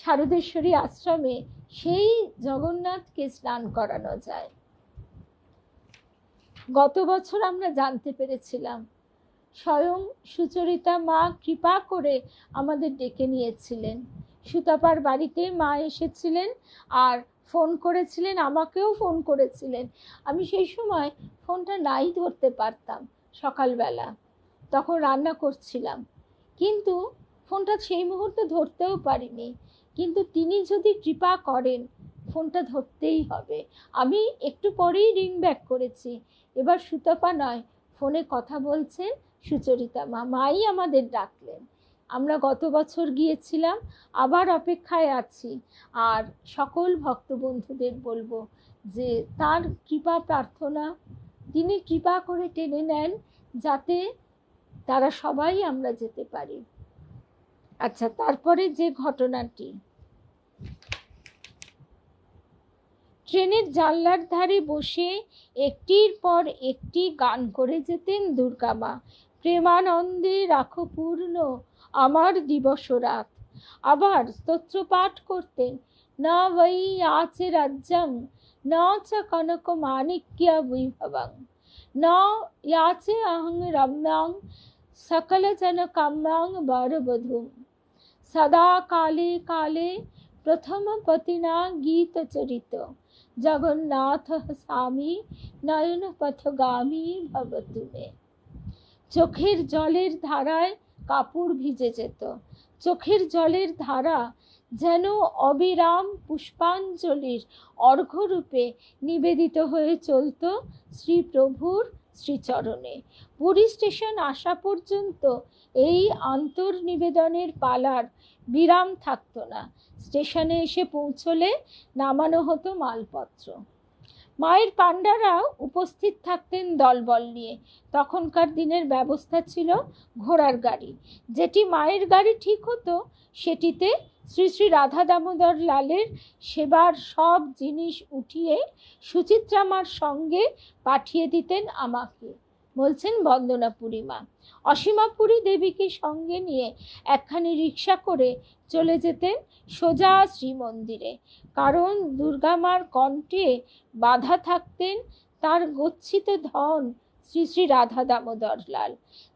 শারদেশ্বরী আশ্রমে সেই জগন্নাথকে স্নান করানো যায়। গত বছর আমরা জানতে পেরেছিলাম, স্বয়ং সুচরিতা মা কৃপা করে আমাদের ডেকে নিয়েছিলেন। সুতাপার বাড়িতে মা এসেছিলেন আর ফোন করেছিলেন, আমাকেও ফোন করেছিলেন। আমি সেই সময় ফোনটা নাই ধরতে পারতাম, সকালবেলা তখন রান্না করছিলাম, কিন্তু ফোনটা সেই মুহূর্তে ধরতেও পারিনি। কিন্তু তিনি যদি কৃপা করেন, ফোনটা ধরতেই হবে। আমি একটু পরেই রিং ব্যাক করেছি। এবার সুতাপা নয়, ফোনে কথা বলছেন সুচরিতা মা, মাই আমাদের ডাকলেন। আমরা গত বছর গিয়েছিলাম, আবার অপেক্ষায় আছি। আর সকল ভক্ত বন্ধুদের বলবো যে তার কৃপা প্রার্থনা, তিনি কৃপা করে টেনে নেন যাতে তারা সবাই আমরা যেতে পারি। আচ্ছা, তারপরে যে ঘটনাটি, ট্রেনের জানলার ধারে বসে একটির পর একটি গান করে যেতেন দুর্গা মা। প্রেমানন্দে রাখো পূর্ণ আমার দিবস রাত। আবার স্তোত্র পাঠ করতেন, না বৈ আছে রাজ্যং না চ কনক মাণিক্য বৈভবং না ইয়াচে অহং রম্যাং সকল জন কাম্যাং বরবধূম সদা কালে কালে প্রথম পতিনা গীত চরিত জগন্নাথ স্বামী নয়ন পথগামী ভবতু মে। চোখের জলের ধারায় কাপড় ভিজে যেত। চোখের জলের ধারা যেন অবিরাম পুষ্পাঞ্জলির অর্ঘ্যরূপে নিবেদিত হয়ে চলত শ্রীপ্রভুর শ্রীচরণে। পুরী স্টেশন আসা পর্যন্ত এই আন্তর্নিবেদনের পালার বিরাম থাকতো না। স্টেশনে এসে পৌঁছলে নামানো হতো মালপত্র। মায়ের পাণ্ডারা উপস্থিত থাকতেন দলবল নিয়ে। তখনকার দিনের ব্যবস্থা ছিল ঘোড়ার গাড়ি। যেটি মায়ের গাড়ি ঠিক হতো, সেটিতে শ্রী শ্রী রাধা দামোদর লালের সেবার সব জিনিস উঠিয়ে সুচিত্রা মার সঙ্গে পাঠিয়ে দিতেন আমাকে, বলছেন বন্দনাপুরী মা। অসীমাপুরী দেবীকে সঙ্গে নিয়ে একখানি রিক্সা করে চলে যেতেন সোজা শ্রীমন্দিরে। কারণ দুর্গা মার কণ্ঠে বাধা থাকতেন তার গচ্ছিত ধন শ্রী শ্রী রাধা দামোদর লাল।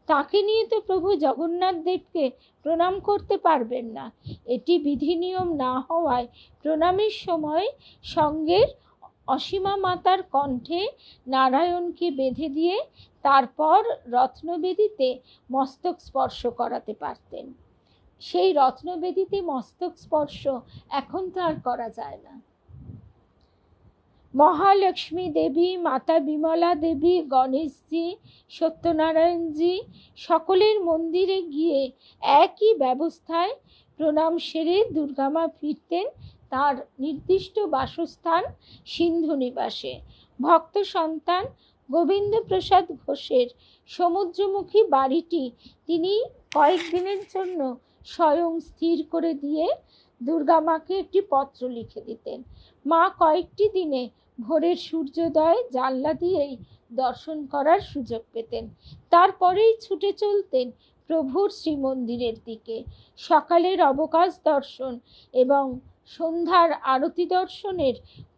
তাকে নিয়ে তো প্রভু জগন্নাথ দেবকে প্রণাম করতে পারবেন না। এটি বিধি নিয়ম না হওয়ায় প্রণামের সময় সঙ্গের অসীমা মাতার কণ্ঠে নারায়ণকে বেঁধে দিয়ে তারপর রত্নবেদিতে মস্তক স্পর্শ করাতে পারতেন। সেই রত্নবেদিতে মস্তক স্পর্শ এখন তো আর করা যায় না। মহালক্ষ্মী দেবী, মাতা বিমলা দেবী, গণেশজি, সত্যনারায়ণজি সকলের মন্দিরে গিয়ে একই ব্যবস্থায় প্রণাম সেরে দুর্গামা ফিরতেন তার নির্দিষ্ট বাসস্থান সিন্ধু নিবাসে। ভক্ত সন্তান গোবিন্দপ্রসাদ ঘোষের সমুদ্রমুখী বাড়িটি তিনি কয়েকদিনের জন্য স্বয়ং স্থির করে দিয়ে দুর্গা মাকে একটি পত্র লিখে দিতেন। মা কয়েকটি দিনে ভোরের সূর্যোদয় জানলা দিয়েই দর্শন করার সুযোগ পেতেন। তারপরেই ছুটে চলতেন প্রভুর শ্রীমন্দিরের দিকে। সকালের অবকাশ দর্শন এবং সন্ধ্যার আরতি দর্শনের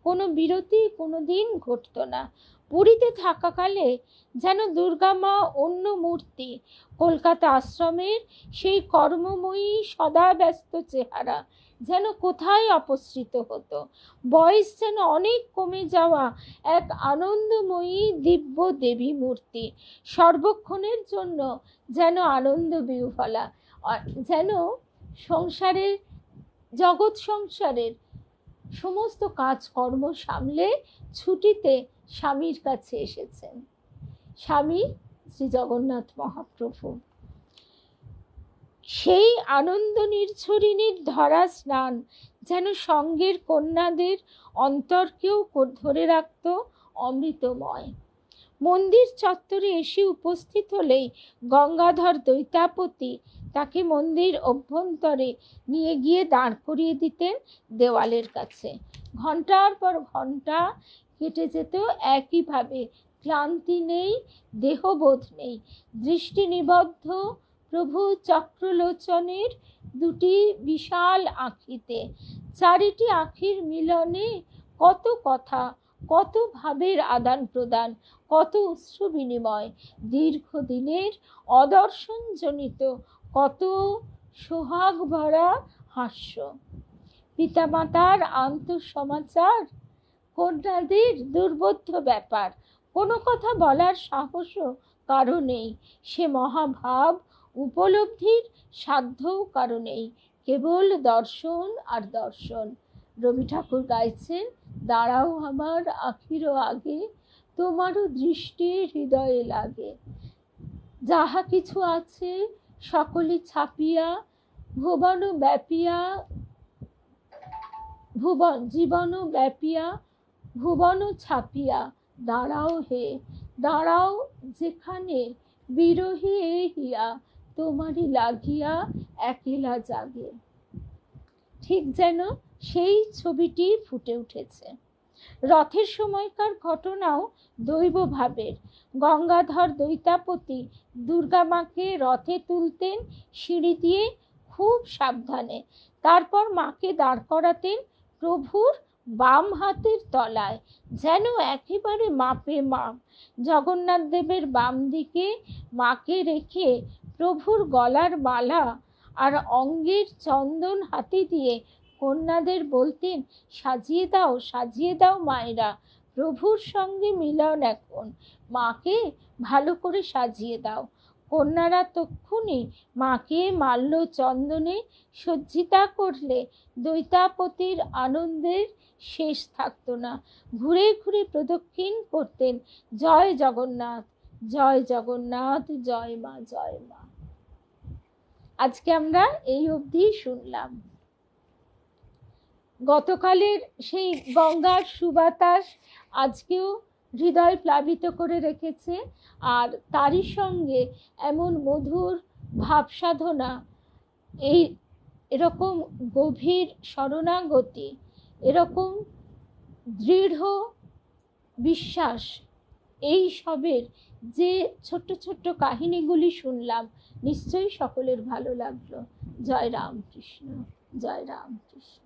কোনো বিরতি কোনো দিন ঘটত না। পুরীতে থাকাকালে যেন দুর্গা মা অন্য মূর্তি, কলকাতা আশ্রমের সেই কর্মময়ী সদা ব্যস্ত চেহারা যেন কোথায় অপসৃত হতো। বয়স যেন অনেক কমে যাওয়া এক আনন্দময়ী দিব্য দেবী মূর্তি, সর্বক্ষণের জন্য যেন আনন্দ বিহ্বলা, যেন সংসারের, জগৎ সংসারের সমস্ত কাজকর্ম সামলে ছুটিতে স্বামীর কাছে এসেছেন। স্বামী শ্রী জগন্নাথ মহাপ্রভু সেই আনন্দ নির্ঝরিণীর ধরা স্নান যেন সঙ্গের কন্যাদের অন্তরকেও ধরে রাখত অমৃতময়। মন্দির চত্বরে এসে উপস্থিত হলেই গঙ্গাধর দৈতাপতি তাকে মন্দির অভ্যন্তরে নিয়ে গিয়ে দাঁড় করিয়ে দিতেন দেওয়ালের কাছে। ঘন্টার পর ঘন্টা কেটে যেত একইভাবে, ক্লান্তি নেই, দেহবোধ নেই। দৃষ্টি নিবদ্ধ প্রভু চক্রলোচনের দুটি বিশাল আঁখিতে, চারিটি আঁখির মিলনে কত কথা, কত ভাবের আদান প্রদান, কত অশ্রু বিনিময়, দীর্ঘদিনের অদর্শনজনিত কত সোহাগ ভরা হাস্য, পিতামাতার আন্তঃসমাচার, কন্যাদের দুর্বোধ্য ব্যাপার, কোনো কথা বলার সাহসও কারো নেই, সে মহাভাব উপলব্ধির সাধ্যও কারো নেই, কেবল দর্শন আর দর্শন। রবি ঠাকুর গাইছেন, দাঁড়াও আমার আখিরও আগে, তোমারও দৃষ্টি হৃদয়ে লাগে। যাহা কিছু আছে সকলই ছাপিয়া, ভুবন ব্যাপিয়া, জীবন ব্যাপিয়া, ভুবন ছাপিয়া, দাঁড়াও হে, দাঁড়াও যেখানে, বিরহী এ হিয়া, তোমারই লাগিয়া একেলা জাগে। ঠিক যেন সেই ছবিটি ফুটে উঠেছে। রথের সময়কার ঘটনাও দৈবভাবের। গঙ্গাধর দৈতাপতি দুর্গা মাকে রথে তুলতেন সিঁড়ি দিয়ে খুব সাবধানে, তারপর মাকে দাঁড় করাতেন প্রভুর বাম হাতের তলায়, যেন একেবারে মাপে মাপ। জগন্নাথ দেবের বাম দিকে মাকে রেখে প্রভুর গলার মালা আর অঙ্গের চন্দন হাতে দিয়ে কন্যাদের বলতেন, সাজিয়ে দাও, সাজিয়ে দাও মায়েরা, প্রভুর সঙ্গে মিলন এখন, মাকে ভালো করে সাজিয়ে দাও। কন্যারা তক্ষুনি মাকে মাল্য চন্দনে সজ্জিতা করলে দৈতাপতির আনন্দের শেষ থাকতো না। ঘুরে ঘুরে প্রদক্ষিণ করতেন, জয় জগন্নাথ, জয় জগন্নাথ, জয় মা, জয় মা। আজকে আমরা এই অবধি শুনলাম। গতকালের সেই গঙ্গার সুবাতাস আজকেও হৃদয় প্লাবিত করে রেখেছে, আর তারই সঙ্গে এমন মধুর ভাব সাধনা, এরকম গভীর শরণাগতি, এরকম দৃঢ় বিশ্বাস, এই সবের যে ছোট্ট ছোট্ট কাহিনীগুলি শুনলাম, নিশ্চয়ই সকলের ভালো লাগলো। জয় রামকৃষ্ণ, জয় রামকৃষ্ণ।